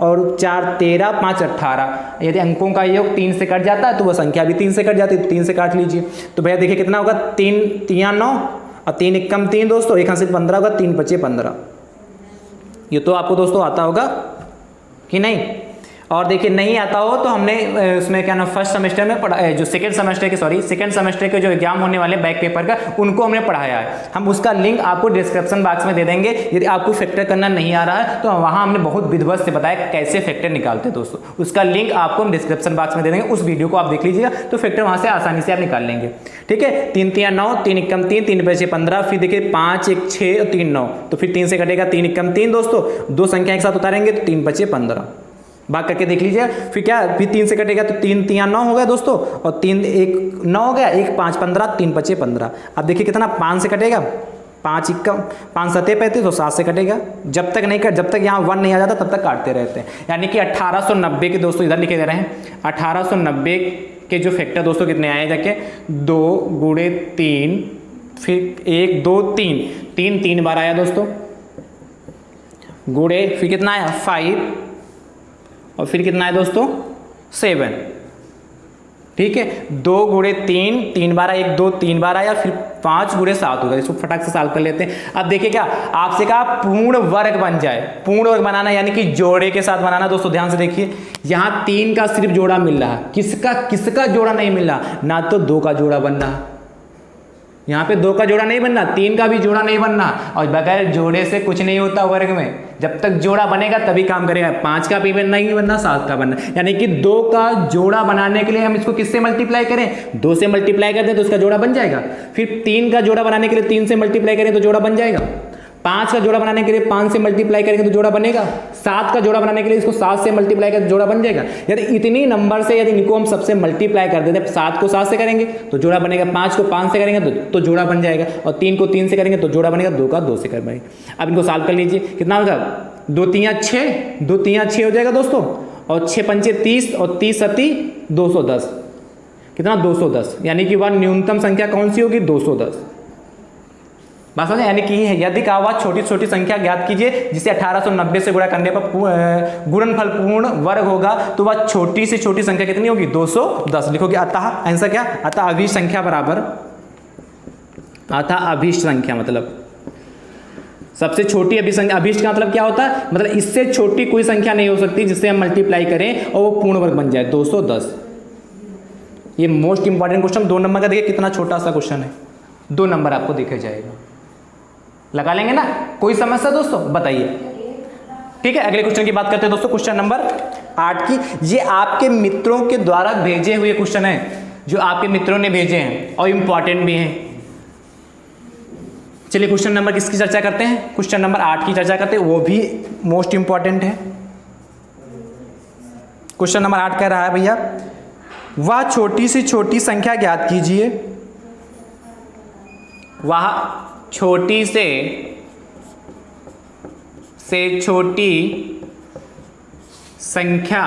और 4 13 5 18, यदि अंकों का योग 3 से कट जाता है तो वह संख्या भी 3 से कट जाती है, तो 3 से काट लीजिए। तो भैया देखिए कितना होगा, 3 3 9 और 3 एकम 3 दोस्तों, 1 हाथ से 15 होगा, 3 5 15। ये तो आपको दोस्तों आता होगा कि नहीं। और देखिए नहीं आता हो तो हमने उसमें क्या ना फर्स्ट सेमेस्टर में पढ़ा, जो सेकंड सेमेस्टर के जो एग्जाम होने वाले बैक पेपर का, उनको हमने पढ़ाया है। हम उसका लिंक आपको डिस्क्रिप्शन बॉक्स में दे देंगे। यदि आपको फैक्टर करना नहीं आ रहा है तो वहाँ हमने बहुत विधिवत से बताया कैसे फैक्टर निकालते हैं दोस्तों। उसका लिंक आपको हम डिस्क्रिप्शन बॉक्स में दे देंगे, उस वीडियो को आप देख लीजिएगा तो फैक्टर वहाँ से आसानी से आप निकाल लेंगे। ठीक है, 3 3 9, 3 एकम 3, 3 5 15, फिर देखिए 5 1 6 और 3 9, तो फिर 3 से कटेगा, 3 एकम 3 दोस्तों, 2 संख्या एक साथ उतारेंगे तो 3 5 15, भाग करके देख लीजिए। फिर क्या, फिर 3 से कटेगा तो 3 3 9 हो गया दोस्तों, और 3 1 9 हो गया, 1 5 15, 3 5 15। अब देखिए कितना, 5 से कटेगा, 5 एकम 5 7 35, तो 7 से कटेगा। जब तक यहाँ 1 नहीं आ जाता तब तक काटते रहते हैं। यानी कि 1890 के दोस्तों इधर लिखे दे रहे हैं, 1890 के जो फैक्टर दोस्तों कितने आए जाके, 2 गुणे 3, फिर 1 2 3, 3 3 बार आया दोस्तों, गुणे फिर कितना आया 5, और फिर कितना है दोस्तों 7। ठीक है, 2 गुणे 3 3 बार आया, 1 2 3 बार आया, फिर 5 गुणे 7 होगा। इसको फटाक से सॉल्व कर लेते हैं। अब देखिए क्या आपसे कहा, पूर्ण वर्ग बन जाए। पूर्ण वर्ग बनाना यानी कि जोड़े के साथ बनाना। दोस्तों ध्यान से देखिए, यहाँ 3 का सिर्फ जोड़ा मिल रहा है, किसका जोड़ा नहीं मिल रहा, ना तो 2 का जोड़ा बन रहा, यहाँ पे 2 का जोड़ा नहीं बनना, 3 का भी जोड़ा नहीं बनना, और बगैर जोड़े से कुछ नहीं होता वर्ग में। जब तक जोड़ा बनेगा तभी काम करेगा। 5 का भी बनना ही बनना, 7 का बनना, यानी कि 2 का जोड़ा बनाने के लिए हम इसको किससे मल्टीप्लाई करें, 2 से मल्टीप्लाई कर दें तो उसका जोड़ा बन जाएगा। फिर 3 का जोड़ा बनाने के लिए 3 से मल्टीप्लाई करें तो जोड़ा बन जाएगा। 5 का जोड़ा बनाने के लिए 5 से मल्टीप्लाई करेंगे तो जोड़ा बनेगा। 7 का जोड़ा बनाने के लिए इसको 7 से मल्टीप्लाई करें तो जोड़ा बन जाएगा। यदि इतनी नंबर से यदि इनको हम सबसे मल्टीप्लाई कर देते हैं, 7 को 7 से करेंगे तो जोड़ा बनेगा, 5 को 5 से करेंगे तो जोड़ा बन जाएगा, और 3 को 3 से करेंगे तो जोड़ा बनेगा, 2 का 2 से कर पाएंगे। अब इनको सॉल्व कर लीजिए, कितना होगा, 2 3 6, 2 3 6 हो जाएगा दोस्तों, और 6 5 30, और 30 7 210, कितना 210, यानी कि वह न्यूनतम संख्या कौन सी होगी, 210। बात समझे, यानी कि यदि कहा हुआ छोटी छोटी संख्या ज्ञात कीजिए जिसे 1890 से गुणा करने पर गुणनफल पूर्ण वर्ग होगा, तो वह छोटी से छोटी संख्या कितनी होगी, 210 लिखोगे। अतः आंसर क्या, अतः अभिष्ट संख्या बराबर, अतः अभिष्ट संख्या मतलब सबसे छोटी अभिष्ट का मतलब क्या होता है, मतलब इससे छोटी कोई संख्या नहीं हो सकती जिससे हम मल्टीप्लाई करें और वो पूर्ण वर्ग बन जाए, 210। ये मोस्ट इंपॉर्टेंट क्वेश्चन 2 नंबर का, देखिए कितना छोटा सा क्वेश्चन है, 2 नंबर आपको दिखा जाएगा। लगा लेंगे ना, कोई समस्या दोस्तों बताइए। ठीक है, अगले क्वेश्चन की बात करते हैं दोस्तों, क्वेश्चन नंबर 8 की। ये आपके मित्रों के द्वारा भेजे हुए क्वेश्चन है, जो आपके मित्रों ने भेजे हैं और इंपॉर्टेंट भी हैं। चलिए क्वेश्चन नंबर किसकी चर्चा करते हैं, क्वेश्चन नंबर 8 की चर्चा करते हैं, वो भी मोस्ट इंपॉर्टेंट है। क्वेश्चन नंबर 8 कह रहा है भैया, वह छोटी से छोटी संख्या ज्ञात कीजिए, वह छोटी से छोटी संख्या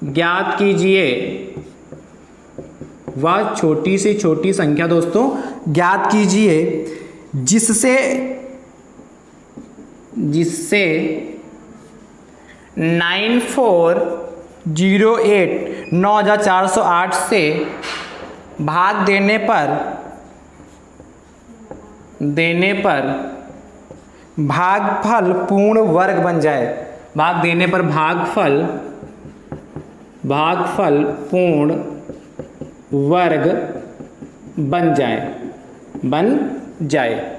ज्ञात कीजिए, वह छोटी से छोटी संख्या दोस्तों ज्ञात कीजिए जिससे 9408 9408 से भाग देने पर भागफल पूर्ण वर्ग बन जाए। भाग देने पर भागफल पूर्ण वर्ग बन जाए।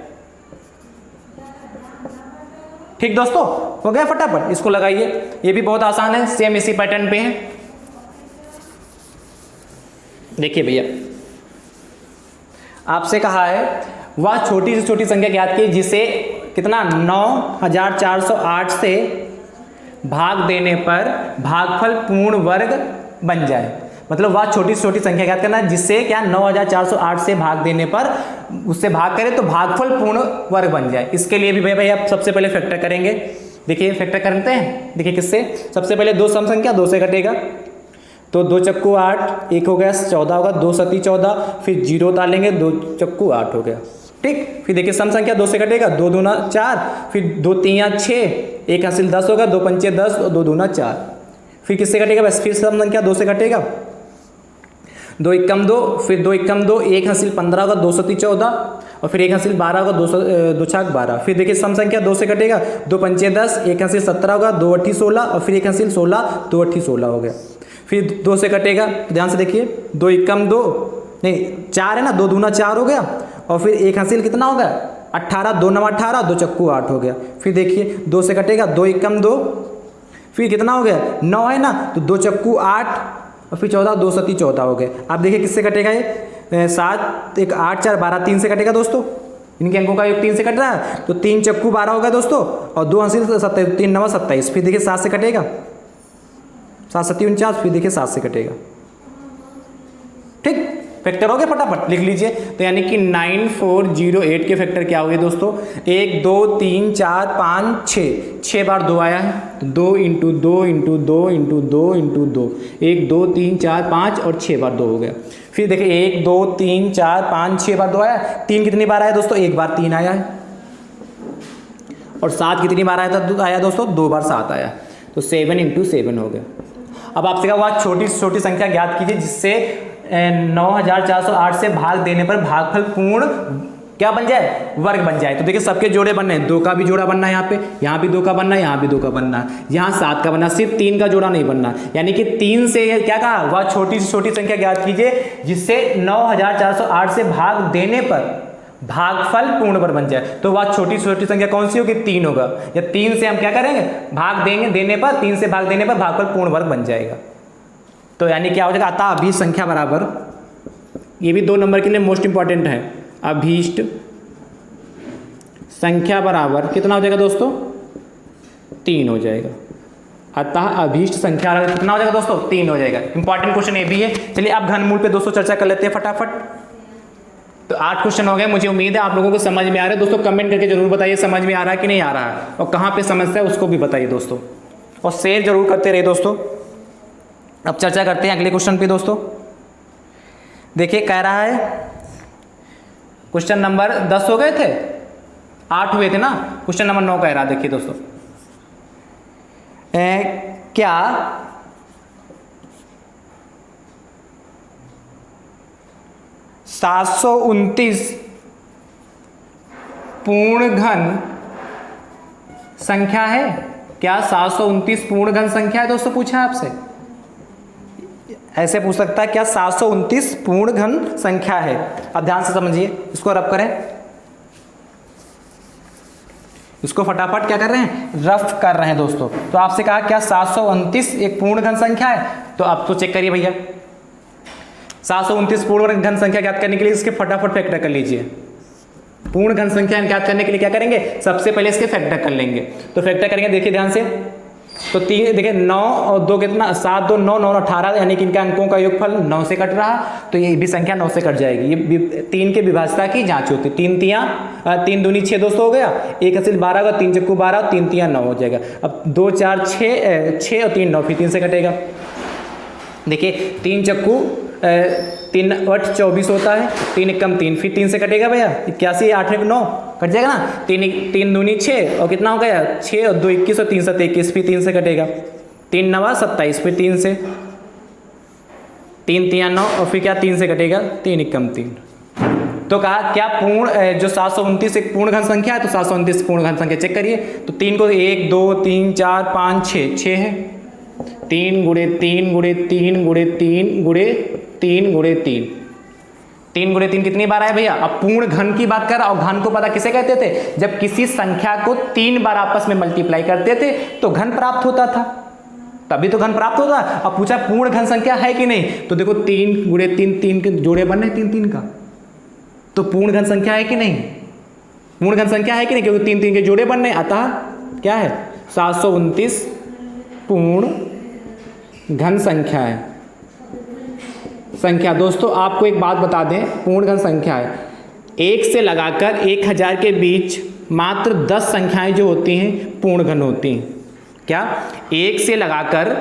ठीक दोस्तों, हो गया फटाफट, इसको लगाइए, ये भी बहुत आसान है, सेम इसी पैटर्न पे है। देखिए भैया, आपसे कहा है वह छोटी से छोटी संख्या ज्ञात की जिसे कितना 9408 से भाग देने पर भागफल पूर्ण वर्ग बन जाए। मतलब वह छोटी से छोटी संख्या ज्ञात करना जिससे क्या 9408 से भाग देने पर उससे भाग करें तो भागफल पूर्ण वर्ग बन जाए। इसके लिए भी भैया आप सबसे पहले फैक्टर करेंगे। देखिए फैक्टर करते हैं, देखिए किससे, सबसे पहले दो सम संख्या, 2 से कटेगा तो 2 चक्कू 8, 1 हो गया 14 होगा, 2 सती 14, फिर 0 उतारेंगे, 2 चक्कू 8 हो गया। ठीक, फिर देखिए सम संख्या 2 से कटेगा, 2 दूना 4, फिर 2 तीन 6, 1 हासिल 10 होगा, 2 पंचे 10 और 2 दूना 4। फिर किससे कटेगा, बस फिर सम संख्या 2 से कटेगा, 2 एकम 2, फिर 2 एकम 2, 1 हासिल 15 होगा, 2 सती 14 और फिर 1 हासिल 12 होगा, 2 छाक 12। फिर देखिए सम संख्या 2 से कटेगा, 2 पंचे 10, 1 हासिल 17 होगा, 2 अट्ठी 16 और फिर 1 हासिल 16, 2 अट्ठी 16 हो गया। फिर 2 से कटेगा, ध्यान से देखिए, 2 एकम 2 नहीं 4 है ना, 2 दूना 4 हो गया और फिर 1 हासिल कितना हो गया 18, 2 9 18, 2 चक्कू 8 हो गया। फिर देखिए 2 से कटेगा, 2 एकम 2, फिर कितना हो गया 9 है ना, तो 2 चक्कू 8 और फिर 14, 2 सती 14 हो गए। आप देखिए किससे कटेगा, ये 7 1 8 4 12, 3 से कटेगा दोस्तों, इनके अंकों का योग 3 से कट रहा है तो 3 चक्कू 12 हो गया दोस्तों और 2 हासिल 27, 3 9 27। फिर देखिए 7 से कटेगा, 7 सती 49, फिर देखिए 7 से कटेगा। ठीक, फैक्टर हो गया, फटाफट लिख लीजिए। तो यानी कि 9408 के फैक्टर क्या हुए दोस्तों, 1 2 3 4 5 6 बार 2 आया है, तो 2 इंटू 2 इंटू 2 इंटू 2 इंटू 2, 1 2 3 4 5 और 6 बार 2 हो गया। फिर देखिए 1 2 3 4 5 6 बार 2 आया, 3 कितनी बार आया दोस्तों, 1 बार 3 आया है, और 7 कितनी बार आया दोस्तों, 2 बार 7 आया, तो 7 इंटू 7 हो गया। अब आपसे कहा हुआ छोटी से छोटी संख्या ज्ञात कीजिए जिससे 9408 से भाग देने पर भागफल पूर्ण क्या बन जाए, वर्ग बन जाए। तो देखिए सबके जोड़े बनने हैं, 2 का भी जोड़ा बनना है, यहाँ भी 2 का बनना है, यहाँ भी 2 का बनना है, यहाँ 7 का बनना है, सिर्फ 3 का जोड़ा नहीं बनना। यानी कि 3 से क्या कहा, वह छोटी से छोटी संख्या ज्ञात कीजिए जिससे 9408 से भाग देने पर भागफल पूर्ण वर्ग बन जाए। तो वह छोटी से छोटी संख्या कौन सी होगी, 3 होगा, या 3 से हम क्या करेंगे, भाग देंगे, देने पर 3 से भाग देने पर भागफल पूर्ण वर्ग बन जाएगा। तो यानी क्या हो जाएगा, अतः अभीष्ट संख्या बराबर, ये भी 2 नंबर के लिए मोस्ट इंपॉर्टेंट है, अभीष्ट संख्या बराबर कितना हो जाएगा दोस्तों, 3 हो जाएगा। अतः अभीष्ट संख्या कितना हो जाएगा दोस्तों, 3 हो जाएगा। इंपॉर्टेंट क्वेश्चन ये भी है। चलिए अब घनमूल पे दोस्तों चर्चा कर लेते हैं फटाफट। तो 8 क्वेश्चन हो गए, मुझे उम्मीद है आप लोगों को समझ में आ रहा है दोस्तों। कमेंट करके जरूर बताइए समझ में आ रहा है कि नहीं आ रहा है, और कहाँ पे समस्या है उसको भी बताइए दोस्तों, और शेयर जरूर करते रहिए दोस्तों। अब चर्चा करते हैं अगले क्वेश्चन पे दोस्तों। देखिए कह रहा है क्वेश्चन नंबर 10 हो गए थे, 8 हुए थे ना, क्वेश्चन नंबर 9 कह रहा है। देखिए दोस्तों, क्या 729 पूर्ण घन संख्या है, क्या 729 पूर्ण घन संख्या है दोस्तों, पूछा है आपसे। ऐसे पूछ सकता है क्या 729 पूर्ण घन संख्या है। अब ध्यान से समझिए, इसको रफ करें, इसको फटाफट क्या कर रहे हैं, रफ कर रहे हैं दोस्तों। तो आपसे कहा क्या 729 एक पूर्ण घन संख्या है, तो आप तो चेक करिए भैया, 729 पूर्ण घन संख्या ज्ञात करने के लिए इसके फटाफट फैक्टर कर लीजिए। पूर्ण घन संख्या ज्ञात करने के लिए क्या करेंगे, सबसे पहले इसके फैक्टर कर लेंगे। तो फैक्टर करेंगे, देखिए ध्यान से, तो 3 देखिए 9 और 2 कितना, 7 2 9 9 18, यानी कि इनका अंकों का योगफल 9 से कट रहा, तो ये भी संख्या 9 से कट जाएगी। ये 3 के विभाज्यता की जांच होती है। 3 दूनी 6 दोस्तों हो गया, 1 हासिल 12 का, 3 चक्कू 12, 3 तिया 9 हो जाएगा। अब 2 4 6 और 3 9, फिर 3 से कटेगा। देखिए 3 चक्कू 3 8 24 होता है, 3 एकम 3, फिर 3 से कटेगा भैया 81, 8 1 9 कट जाएगा ना, 3 दूनी 6 और कितना हो गया 6 और 2 21 और 3 7 21, फिर 3 से कटेगा, 3 9 27, फिर 3 से 3 3 9 और फिर क्या 3 से कटेगा 3 एकम 3। तो कहा क्या पूर्ण जो 729 एक पूर्ण घन संख्या है, तो 729 पूर्ण घन संख्या चेक करिए। तो 3 को 1 2 3 4 5 6 है, 3 गुणे 3 गुणे 3 गुणे 3 गुणे 3 गुणे 3, 3 गुणे 3 कितनी बार आए भैया? अब पूर्ण घन की बात कर रहा, और घन को पता किसे कहते थे? जब किसी संख्या को 3 बार आपस में मल्टीप्लाई करते थे तो घन प्राप्त होता था, तभी तो घन प्राप्त होता। अब पूछा पूर्ण घन संख्या है कि नहीं, तो देखो 3 गुणे 3, 3 के जोड़े बन रहे 3 3 का, तो पूर्ण घन संख्या है कि नहीं? पूर्ण घन संख्या है कि नहीं, क्योंकि 3 3 के जोड़े बन रहे, अतः क्या है? 729 पूर्ण घन संख्या है। संख्या दोस्तों आपको एक बात बता दें, पूर्ण घन संख्या है 1 से लगाकर 1000 के बीच मात्र 10 संख्याएं जो होती हैं पूर्ण घन होती हैं। क्या? 1 से लगाकर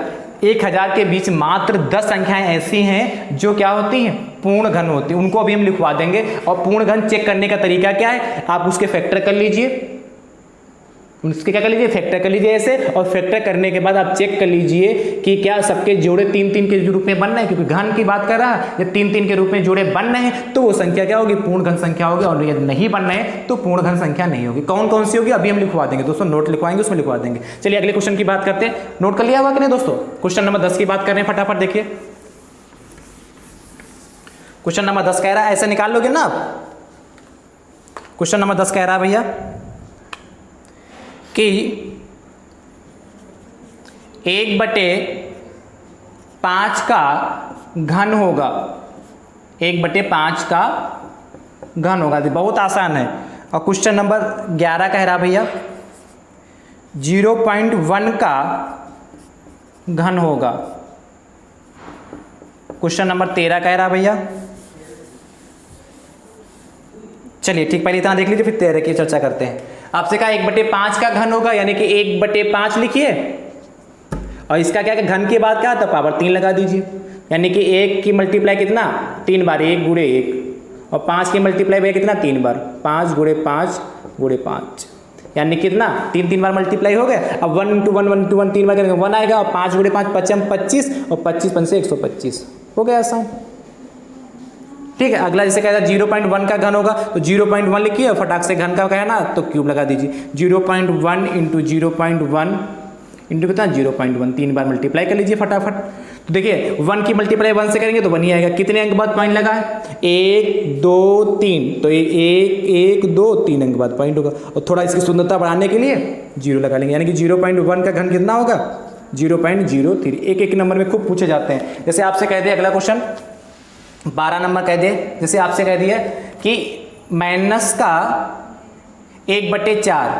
1000 के बीच मात्र 10 संख्याएं ऐसी हैं जो क्या होती हैं? पूर्ण घन होती हैं। उनको अभी हम लिखवा देंगे। और पूर्ण घन चेक करने का तरीका क्या है? आप उसके फैक्टर कर लीजिए, उसके क्या कर लीजिए? फैक्टर कर लीजिए ऐसे, और फैक्टर करने के बाद आप चेक कर लीजिए कि क्या सबके जोड़े 3 3 के रूप में बन रहे हैं, क्योंकि घन की बात कर रहा है। जब 3 3 के रूप में जोड़े बन रहे हैं तो वो संख्या क्या होगी? पूर्ण घन संख्या होगी। और यदि नहीं बन रहे हैं तो पूर्ण घन संख्या नहीं होगी। कौन कौन सी होगी अभी हम लिखवा देंगे दोस्तों, नोट लिखवाएंगे उसमें लिखवा देंगे। चलिए अगले क्वेश्चन की बात करते हैं। नोट कर लिया होगा कि नहीं दोस्तों? क्वेश्चन नंबर 10 की बात कर रहे हैं, फटाफट देखिए। क्वेश्चन नंबर 10 कह रहा है, ऐसे निकाल लोगे ना आप। क्वेश्चन नंबर 10 कह रहा है भैया कि 1/5 का घन होगा, 1/5 का घन होगा। बहुत आसान है। और क्वेश्चन नंबर 11 कह रहा भैया 0.1 का घन होगा। क्वेश्चन नंबर 13 कह रहा भैया, चलिए ठीक, पहले इतना देख लीजिए फिर 13 की चर्चा करते हैं। आपसे कहा 1/5 का घन होगा, यानी कि 1/5 लिखिए, और इसका क्या घन की बात क्या, तो पावर 3 लगा दीजिए। यानी कि 1 की मल्टीप्लाई कितना? 3 बार, 1 गुणे 1, और 5 की मल्टीप्लाई भैया कितना? 3 बार, 5 गुणे 5 गुणे 5, यानी कितना? 3 3 बार मल्टीप्लाई हो गए। अब 1 × 1 1 × 1 3 बार करेंगे 1 आएगा, और 5 गुणे 5 25, और 25 5 से 125 हो गया आसान। ठीक है, अगला जैसे कहता है 0.1 का घन होगा, तो 0.1 लिखिए, और फटाक से घन का क्या है ना, तो क्यूब लगा दीजिए। 0.1 × 0.1 इंटू कितना? 0.1, 3 बार मल्टीप्लाई कर लीजिए फटाफट। तो देखिए 1 की मल्टीप्लाई 1 से करेंगे तो 1 ही आएगा। कितने अंक बाद पॉइंट लगा है? 1 2 3, तो 1 1 2 3 अंक बाद पॉइंट होगा। और थोड़ा इसकी सुंदरता बढ़ाने के लिए 0 लगा लेंगे, यानी कि 0.1 का घन कितना होगा? 0.03। एक एक नंबर में खूब पूछे जाते हैं। जैसे आपसे कह दिया अगला क्वेश्चन 12 नंबर कह दे, जैसे आपसे कह दिया कि माइनस का 1/4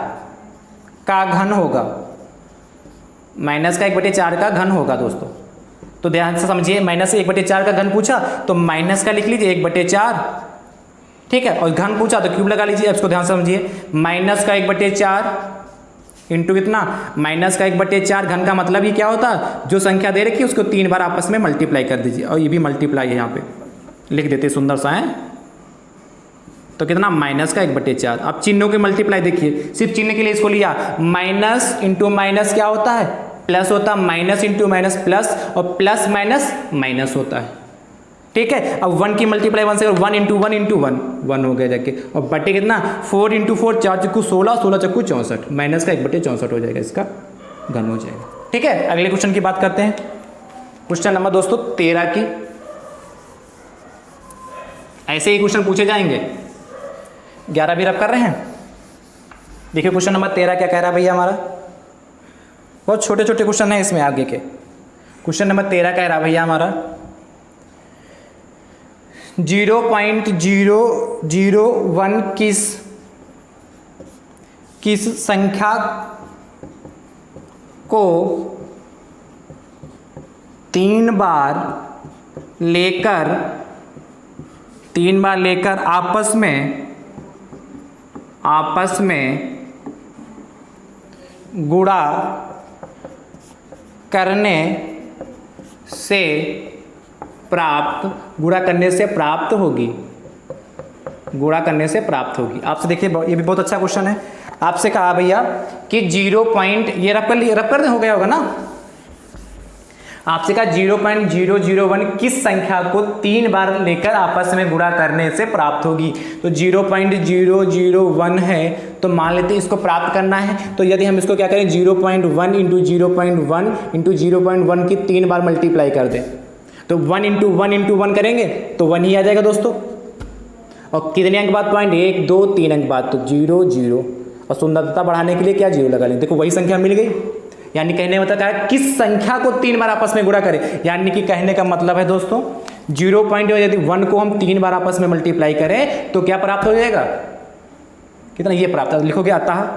का घन होगा, माइनस का 1/4 का घन होगा दोस्तों। तो ध्यान से समझिए, माइनस 1/4 का घन पूछा तो माइनस का लिख लीजिए 1/4, ठीक है, और घन पूछा तो क्यूब लगा लीजिए। अब इसको ध्यान से समझिए, माइनस का 1/4 इंटू कितना? माइनस का 1/4, घन का मतलब ही क्या होता है? जो संख्या दे रखी है उसको 3 बार आपस में मल्टीप्लाई कर दीजिए, और ये भी मल्टीप्लाई है, यहाँ पे लिख देते सुंदर सा है। तो कितना? माइनस का 1/4। अब चिन्हों के मल्टीप्लाई देखिए, सिर्फ चिन्ह के लिए इसको लिया, माइनस इंटू माइनस क्या होता है? प्लस होता है, माइनस इंटू माइनस प्लस, और प्लस माइनस माइनस होता है, ठीक है। अब 1 की मल्टीप्लाई 1 से 1 इंटू 1 इंटू 1 1 हो गया जाके, और बटे कितना? 4 इंटू 4 4 चक्कू 16, 16 चक्कू 64, माइनस का 1/64 हो जाएगा, इसका घन हो जाएगा, ठीक है। अगले क्वेश्चन की बात करते हैं, क्वेश्चन नंबर दोस्तों 13 की। ऐसे ही क्वेश्चन पूछे जाएंगे। 11 भी रब कर रहे हैं। देखिए क्वेश्चन नंबर 13 क्या कह रहा है भैया हमारा, बहुत छोटे छोटे क्वेश्चन है इसमें आगे के। क्वेश्चन नंबर 13 कह रहा है भैया हमारा 0.001 किस संख्या को 3 बार लेकर आपस में गुणा करने से प्राप्त होगी। आपसे देखिए ये भी बहुत अच्छा क्वेश्चन है। आपसे कहा भैया कि 0. ये रब कर हो गया होगा ना। आपसे कहा 0.001 किस संख्या को 3 बार लेकर आपस में गुणा करने से प्राप्त होगी। तो 0.001 है, तो मान लेते हैं इसको प्राप्त करना है। तो यदि हम इसको क्या करें 0.1 इंटू 0.1 इंटू 0.1 की 3 बार मल्टीप्लाई कर दें, तो 1 इंटू 1 इंटू 1 करेंगे तो 1 ही आ जाएगा दोस्तों। और कितने अंक बाद पॉइंट, 1 2 3 अंक बाद, तो 0 0, और सुंदरता बढ़ाने के लिए क्या 0 लगा लेंगे। देखो वही संख्या मिल गई, यानी कहने का मतलब है किस संख्या को 3 बार आपस में गुणा करें, यानी कि कहने का मतलब है दोस्तों 0 पॉइंट यदि 1 को हम 3 बार आपस में मल्टीप्लाई करें तो क्या प्राप्त हो जाएगा, कितना ये प्राप्त है। लिखोगे अतः,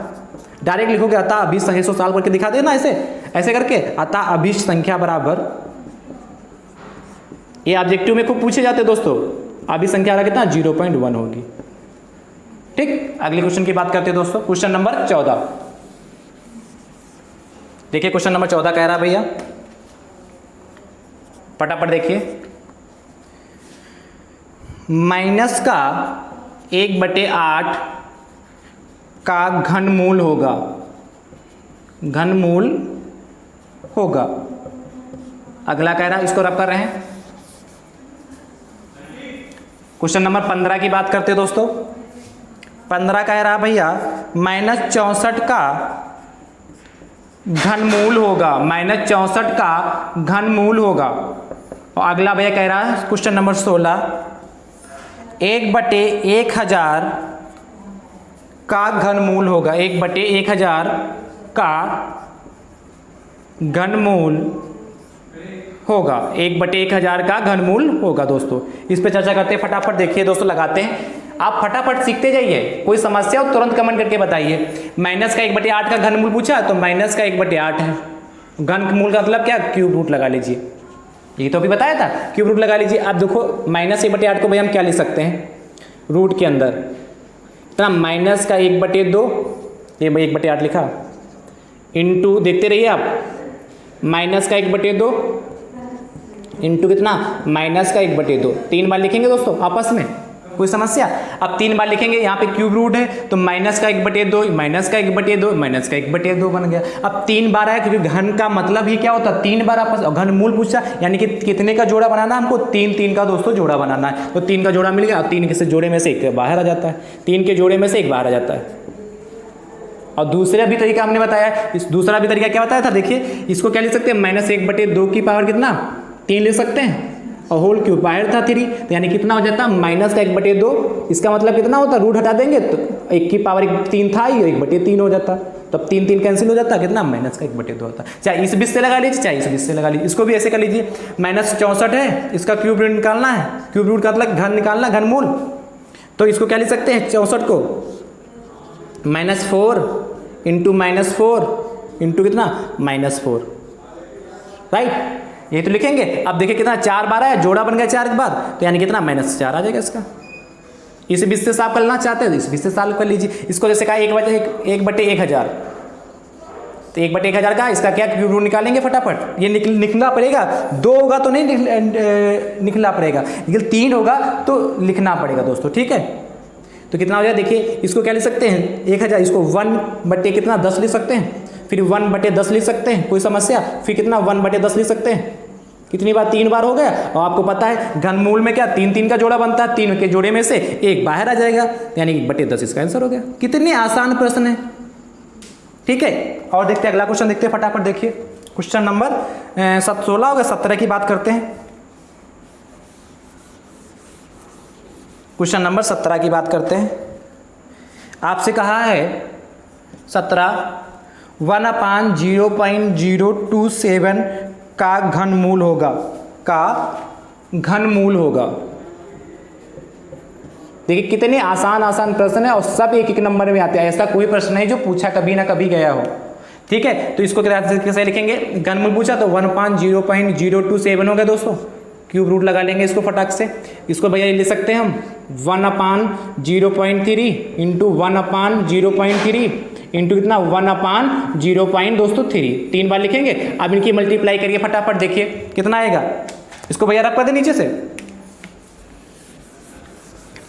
डायरेक्ट लिखोगे अतः अभिष्ट संख्या 100 साल करके दिखा देना, ऐसे करके अतः अभिष्ट संख्या बराबर, ये ऑब्जेक्टिव में खूब पूछे जाते हैं दोस्तों, अभिष्ट संख्या वाला कितना 0.1 होगी। ठीक, अगले क्वेश्चन की बात करते हैं दोस्तों, क्वेश्चन नंबर 14। देखिए क्वेश्चन नंबर 14 कह रहा भैया, फटाफट देखिए, माइनस का 1/8 का घनमूल होगा, घनमूल होगा। अगला कह रहा, इसको रब कर रहे हैं। क्वेश्चन नंबर 15 की बात करते हैं दोस्तों, 15 कह रहा भैया -64 का घनमूल होगा, -64 का घनमूल होगा। और अगला भैया कह रहा है क्वेश्चन नंबर 16, 1/1000 का घनमूल होगा, 1/1000 का घनमूल होगा, 1/1000 का घनमूल होगा। दोस्तों इस पे चर्चा करते हैं, फटाफट देखिए दोस्तों, लगाते हैं, आप फटाफट सीखते जाइए, कोई समस्या हो तुरंत कमेंट करके बताइए। माइनस का 1/8 का घनमूल पूछा, तो माइनस का 1/8 है, घनमूल का मतलब क्या, क्यूब रूट लगा लीजिए, ये तो अभी बताया था, क्यूब रूट लगा लीजिए। आप देखो -1/8 को भाई हम क्या लिख सकते हैं, रूट के अंदर इतना माइनस का 1/2, ये 1/8 लिखा, इंटू, देखते रहिए आप, माइनस का 1/2 इंटू कितना, माइनस का 1/2, 3 बार लिखेंगे दोस्तों आपस में, कोई समस्या। अब 3 बार लिखेंगे, यहाँ पे क्यूब रूट है तो माइनस का 1/2, माइनस का 1/2, माइनस का 1/2 बन गया। अब 3 बार आया, क्योंकि घन का मतलब ही क्या होता है, 3 बार आपस, घनमूल पूछा, यानी कि कितने का जोड़ा बनाना हमको, 3 का दोस्तों जोड़ा बनाना है, तो 3 का जोड़ा मिल गया, 3 के जोड़े में से 1 बाहर आ जाता है, 3 के जोड़े में से 1 बाहर आ जाता है। और दूसरा भी तरीका हमने बताया, इस दूसरा भी तरीका क्या बताया था, देखिए इसको क्या लिख सकते हैं, -1/2 की पावर कितना, 3 ले सकते हैं, और होल क्यूब बाहर था 3, तो यानी कितना हो जाता है, माइनस का 1/2, इसका मतलब कितना होता, रूट हटा देंगे तो 1 की पावर 3 था ही, 1/3 हो जाता, तब 3 कैंसिल हो जाता, कितना, माइनस का 1/2 होता। चाहे इस 20 से लगा लीजिए, चाहे इस 20 से लगा लीजिए, इसको भी ऐसे कर लीजिए, -64 है, इसका क्यूब रूट निकालना है, क्यूब रूट का मतलब घन निकालना, घनमूल, तो इसको क्या लिख सकते हैं, 64 को -4 इंटू -4 इंटू कितना, -4, राइट, ये तो लिखेंगे। अब देखिए कितना, 4 बार आया, जोड़ा बन गया 4 के बाद, तो यानी कितना, -4 आ जाएगा इसका। इस 20 से साफ करना चाहते हैं तो इस 20 से साफ कर लीजिए। इसको जैसे कहा 1/1000, तो 1/1000 का इसका क्या क्यूब रूट निकालेंगे फटाफट, ये लिखना पड़ेगा, 2 होगा तो नहीं निकलना पड़ेगा, लेकिन 3 होगा तो लिखना पड़ेगा दोस्तों, ठीक है। तो कितना हो जाएगा, देखिए इसको क्या लिख सकते हैं, 1000, इसको 1/10 लिख सकते हैं, फिर 1/10 लिख सकते हैं, कोई समस्या, फिर कितना 1/10 लिख सकते हैं, कितनी बार, 3 बार हो गया। और आपको पता है घनमूल में क्या 3 का जोड़ा बनता है, 3 के जोड़े में से 1 बाहर आ जाएगा, यानी 1/10 इसका आंसर हो गया। कितनी आसान प्रश्न है, ठीक है। और देखते हैं अगला क्वेश्चन, देखते हैं फटाफट, देखिए क्वेश्चन नंबर 16 हो गया, 17 की बात करते हैं। क्वेश्चन नंबर 17 की बात करते हैं। आपसे कहा है 17 1/0.027 का घनमूल होगा, का घनमूल होगा। देखिए कितने आसान प्रश्न है और सब 1-1 नंबर में आते हैं, ऐसा कोई प्रश्न नहीं जो पूछा कभी ना कभी गया हो, ठीक है। तो इसको कैसे लिखेंगे, घनमूल पूछा तो 1/0.027 हो गया दोस्तों, क्यूब रूट लगा लेंगे इसको फटाक से। इसको भैया ले सकते हैं हम 1/0.3 इंटू 1/0.3 इंटू कितना 1/0 दोस्तों 3, 3 बार लिखेंगे। अब इनकी मल्टीप्लाई करिए फटाफट, देखिए कितना आएगा। इसको भैया रख कर दे नीचे से,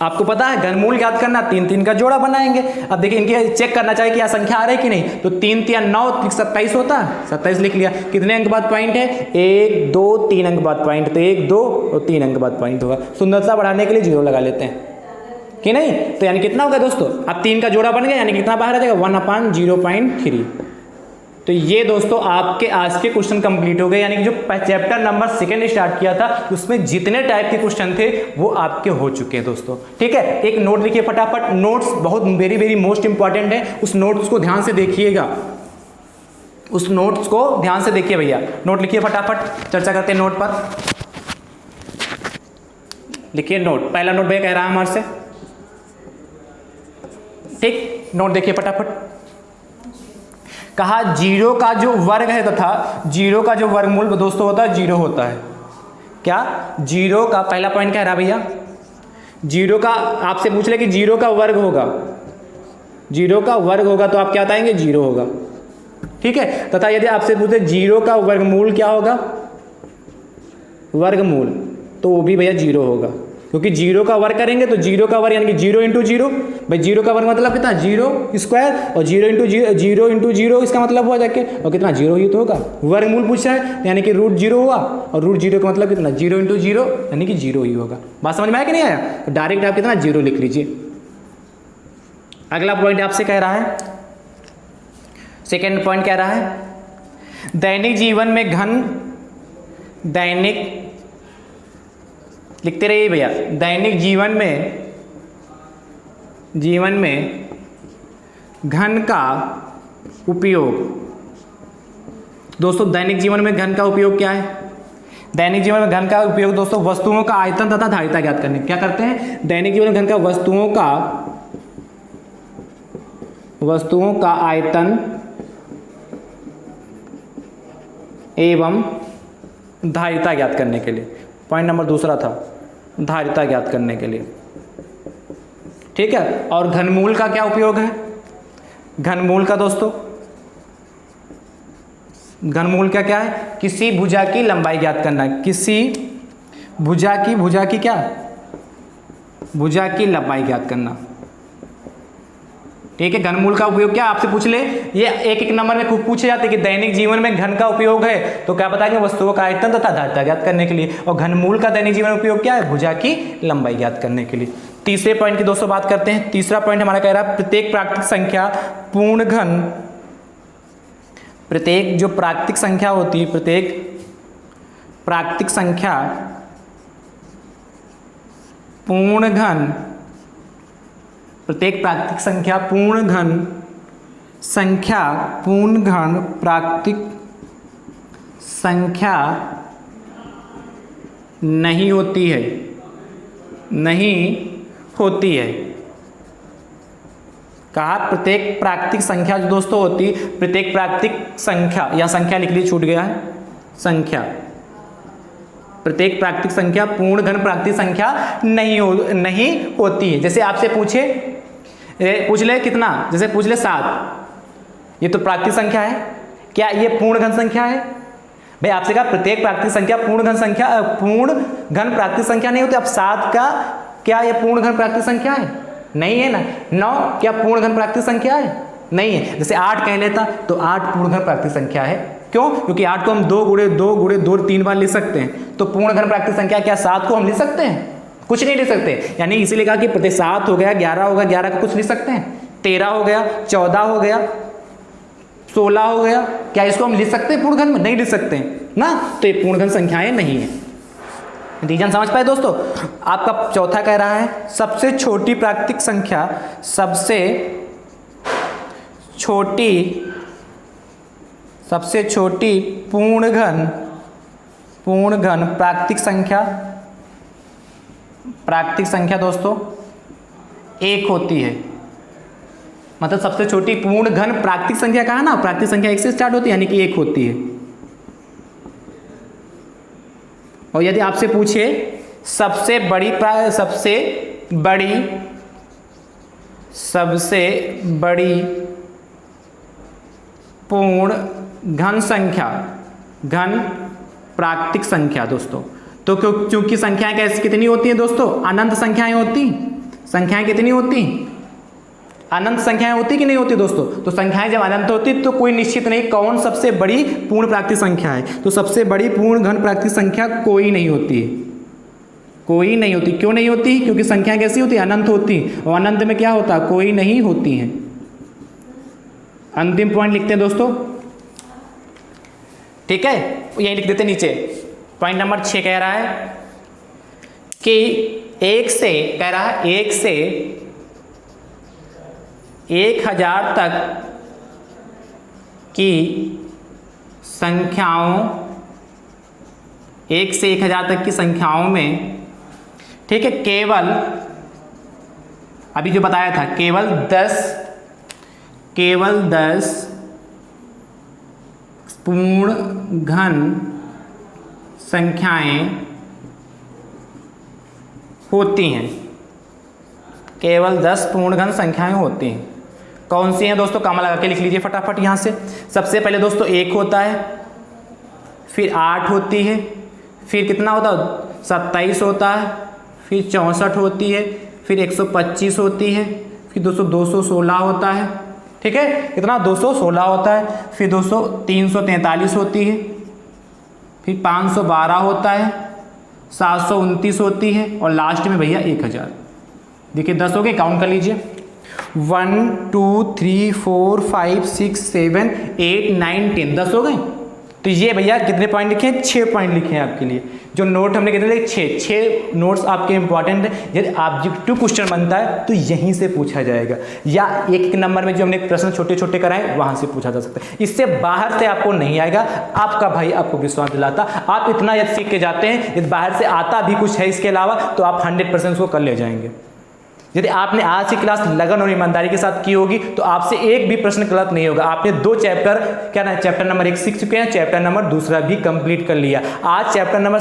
आपको पता है घनमूल याद करना, 3 का जोड़ा बनाएंगे। अब देखिए इनके चेक करना चाहिए कि यहाँ संख्या आ रही है कि नहीं, तो 3 3 9 27 होता है, 27 लिख लिया। कितने अंक बाद पॉइंट है, 1 2 3 अंक बाद पॉइंट, तो 1 2 और 3 अंक बाद पॉइंट होगा। सुंदरता बढ़ाने के लिए 0 लगा लेते हैं कि नहीं, तो यानी कितना होगा दोस्तों, अब 3 का जोड़ा बन गया, यानी कितना बाहर आ जाएगा 1/0.3, तो ये दोस्तों आपके आज के क्वेश्चन कंप्लीट हो गए, यानी कि जो चैप्टर नंबर 2 स्टार्ट किया था उसमें जितने टाइप के क्वेश्चन थे वो आपके हो चुके हैं दोस्तों। ठीक है, एक नोट लिखिए फटाफट, नोट्स बहुत वेरी वेरी मोस्ट इंपॉर्टेंट है, उस नोट्स को ध्यान से देखिएगा, उस नोट्स को ध्यान से देखिए भैया। नोट लिखिए फटाफट, चर्चा करते हैं नोट पर। लिखिए नोट, पहला नोट भैया कह रहा है हमारे से, ठीक, नोट देखिए फटाफट। कहा जीरो का जो वर्ग है तथा जीरो का जो वर्गमूल दोस्तों होता है जीरो होता है। क्या जीरो का, पहला पॉइंट कह रहा भैया जीरो का, आपसे पूछ ले कि जीरो का वर्ग होगा, जीरो का वर्ग होगा तो आप क्या बताएंगे, जीरो होगा। ठीक है, तथा यदि आपसे पूछे जीरो का वर्गमूल क्या होगा, वर्गमूल, तो वो भी भैया जीरो होगा, क्योंकि जीरो का वर्ग करेंगे तो जीरो का वर्ग यानी कि जीरो इंटू जीरो, भाई जीरो का वर्ग मतलब कितना, जीरो स्क्वायर, और जीरो इंटू जीरो इसका मतलब हुआ जाके, और कितना, जीरो ही तो होगा। वर्गमूल पूछा है यानी कि रूट जीरो हुआ, और रूट जीरो का मतलब कितना, जीरो इंटू जीरो यानी कि जीरो ही होगा। बात समझ में आया कि नहीं आया, तो डायरेक्ट आप कितना, जीरो लिख लीजिए। अगला पॉइंट आपसे कह रहा है, सेकेंड पॉइंट कह रहा है दैनिक जीवन में घन, दैनिक लिखते रहिए भैया, दैनिक जीवन में घन का उपयोग। दोस्तों दैनिक जीवन में घन का उपयोग क्या है, दैनिक जीवन में घन का उपयोग दोस्तों वस्तुओं का आयतन तथा धारिता ज्ञात करने। क्या करते हैं, दैनिक जीवन में घन का वस्तुओं का आयतन एवं धारिता ज्ञात करने के लिए। पॉइंट नंबर दूसरा था धारिता ज्ञात करने के लिए। ठीक है, और घनमूल का क्या उपयोग है, घनमूल का दोस्तों, घनमूल का क्या है, किसी भुजा की लंबाई ज्ञात करना, किसी भुजा की क्या, भुजा की लंबाई ज्ञात करना। ठीक है, घनमूल का उपयोग क्या, आपसे पूछ ले, ये एक एक नंबर में खूब पूछे जाते कि दैनिक जीवन में घन का उपयोग है, तो क्या बताएंगे, वस्तुओं का आयतन तथा धारिता ज्ञात करने के लिए। और घनमूल का दैनिक जीवन में उपयोग क्या है, भुजा की लंबाई ज्ञात करने के लिए। तीसरे पॉइंट की दोस्तों बात करते हैं। तीसरा पॉइंट हमारा कह रहा है प्रत्येक प्राकृतिक संख्या पूर्ण घन, प्रत्येक जो प्राकृतिक संख्या होती है, प्रत्येक प्राकृतिक संख्या पूर्ण घन, प्रत्येक प्राकृतिक संख्या पूर्ण घन प्राकृतिक संख्या नहीं होती है, नहीं होती है। कहा प्रत्येक प्राकृतिक संख्या जो दोस्तों होती, प्रत्येक प्राकृतिक संख्या, या संख्या लिख ली, छूट गया है, संख्या, प्रत्येक प्राकृतिक संख्या पूर्ण घन प्राकृतिक संख्या नहीं होती है। जैसे आपसे पूछ ले कितना, जैसे पूछ ले 7, ये तो प्राकृतिक संख्या है, क्या ये पूर्ण घन संख्या है, भाई आपसे कहा प्रत्येक प्राकृतिक संख्या पूर्ण घन प्राकृतिक संख्या नहीं होती। अब 7 का क्या ये पूर्ण घन प्राकृतिक संख्या है, नहीं है ना। 9 क्या पूर्ण घन प्राकृतिक संख्या है, नहीं है। जैसे 8 कह लेता तो 8 पूर्ण घन प्राकृतिक संख्या है, क्यों, क्योंकि 8 को हम 2 गुणे 2 3 बार लिख सकते हैं, तो पूर्ण घन प्राकृतिक संख्या क्या 7 को हम लिख सकते हैं, कुछ नहीं लिख सकते। यानी इसीलिए कहा कि प्रत्येक 7 हो गया, 11 होगा, 11 का कुछ लिख सकते हैं, 13 हो गया, 14 हो गया, 16 हो गया, क्या इसको हम लिख सकते हैं पूर्ण घन में, नहीं लिख सकते हैं ना, तो ये पूर्ण घन संख्याएं नहीं है। रीजन समझ पाए दोस्तों। आपका चौथा कह रहा है सबसे छोटी प्राकृतिक संख्या, सबसे छोटी पूर्ण घन प्राकृतिक संख्या दोस्तों 1 होती है। मतलब सबसे छोटी पूर्ण घन प्राकृतिक संख्या कहा ना, प्राकृतिक संख्या 1 से स्टार्ट होती है, यानी कि 1 होती है। और यदि आपसे पूछे सबसे बड़ी पूर्ण घन संख्या, घन प्राकृतिक संख्या दोस्तों, तो क्योंकि संख्याएं कैसे कितनी होती हैं दोस्तों, अनंत संख्याएं होती, संख्याएं कितनी होती, अनंत संख्याएं होती कि नहीं होती दोस्तों। तो संख्याएं जब अनंत होती तो कोई निश्चित नहीं कौन सबसे बड़ी पूर्ण प्राकृतिक संख्या है, तो सबसे बड़ी पूर्ण घन प्राकृतिक संख्या कोई नहीं होती है, कोई नहीं होती। क्यों नहीं होती, क्योंकि संख्या कैसी होती, अनंत होती, और अनंत में क्या होता, कोई नहीं होती है। अंतिम पॉइंट लिखते हैं दोस्तों, ठीक है, यही लिख देते नीचे। पॉइंट नंबर 6 कह रहा है कि 1 से 1000 तक की संख्याओं, 1 से 1000 तक की संख्याओं में, ठीक है, केवल अभी जो बताया था केवल 10 पूर्ण घन संख्याएं होती हैं। केवल 10 पूर्ण घन संख्याएं होती हैं। कौन सी हैं दोस्तों? कॉमा लगा के लिख लीजिए फटाफट यहाँ से। सबसे पहले दोस्तों 1 होता है, फिर 8 होती है, फिर कितना होता है 27 होता है, फिर 64 होती है, फिर 125 होती है, फिर 216 होता है, ठीक है, कितना 216 होता है, फिर 343 होती है, फिर 512 होता है, 729 होती है, और लास्ट में भैया 1000। देखिए 10 हो गए, काउंट कर लीजिए 1 2 3 4 5 6 7 8 9 10, 10 हो गए। तो ये भैया कितने पॉइंट लिखे हैं? 6 पॉइंट लिखे हैं आपके लिए। जो नोट हमने कितने लिखे? 6 नोट्स आपके इंपॉर्टेंट है। यदि ऑब्जेक्टिव क्वेश्चन बनता है तो यहीं से पूछा जाएगा, या एक नंबर में जो हमने प्रश्न छोटे छोटे कराए वहां से पूछा जा सकता है। इससे बाहर से आपको नहीं आएगा। आपका भाई आपको विश्वास दिलाता, आप इतना यदि सीख के जाते हैं, यदि बाहर से आता भी कुछ है इसके अलावा तो आप 100% उसको कर ले जाएंगे। यदि आपने आज की क्लास लगन और ईमानदारी के साथ की होगी तो आपसे एक भी प्रश्न गलत नहीं होगा। आपने 2 चैप्टर, क्या ना, चैप्टर नंबर 1 सीख चुके हैं, चैप्टर नंबर 2 भी कंप्लीट कर लिया। आज चैप्टर नंबर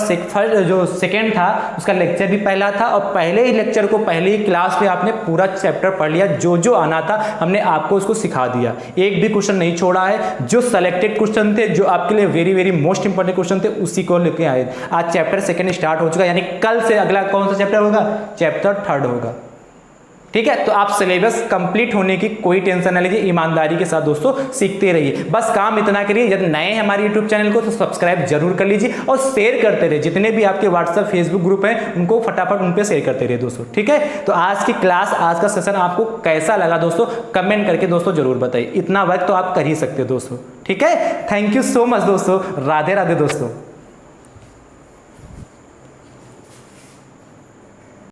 जो सेकंड था उसका लेक्चर भी पहला था, और पहले ही लेक्चर को पहले ही क्लास में आपने पूरा चैप्टर पढ़ लिया। जो जो आना था हमने आपको उसको सिखा दिया, एक भी क्वेश्चन नहीं छोड़ा है। जो सेलेक्टेड क्वेश्चन थे, जो आपके लिए very very most important question थे, उसी को लेके आए। आज चैप्टर 2 स्टार्ट हो चुका है, यानी कल से अगला कौन सा चैप्टर होगा? चैप्टर 3 होगा, ठीक है। तो आप सिलेबस कंप्लीट होने की कोई टेंशन न लीजिए, ईमानदारी के साथ दोस्तों सीखते रहिए। बस काम इतना करिए, यदि नए हैं हमारे यूट्यूब चैनल को तो सब्सक्राइब जरूर कर लीजिए और शेयर करते रहिए। जितने भी आपके व्हाट्सएप फेसबुक ग्रुप हैं उनको फटाफट उन पे शेयर करते रहिए दोस्तों, ठीक है। तो आज की क्लास, आज का सेशन आपको कैसा लगा दोस्तों, कमेंट करके दोस्तों जरूर बताइए। इतना वर्क तो आप कर ही सकते हो दोस्तों, ठीक है। थैंक यू सो मच दोस्तों, राधे राधे दोस्तों।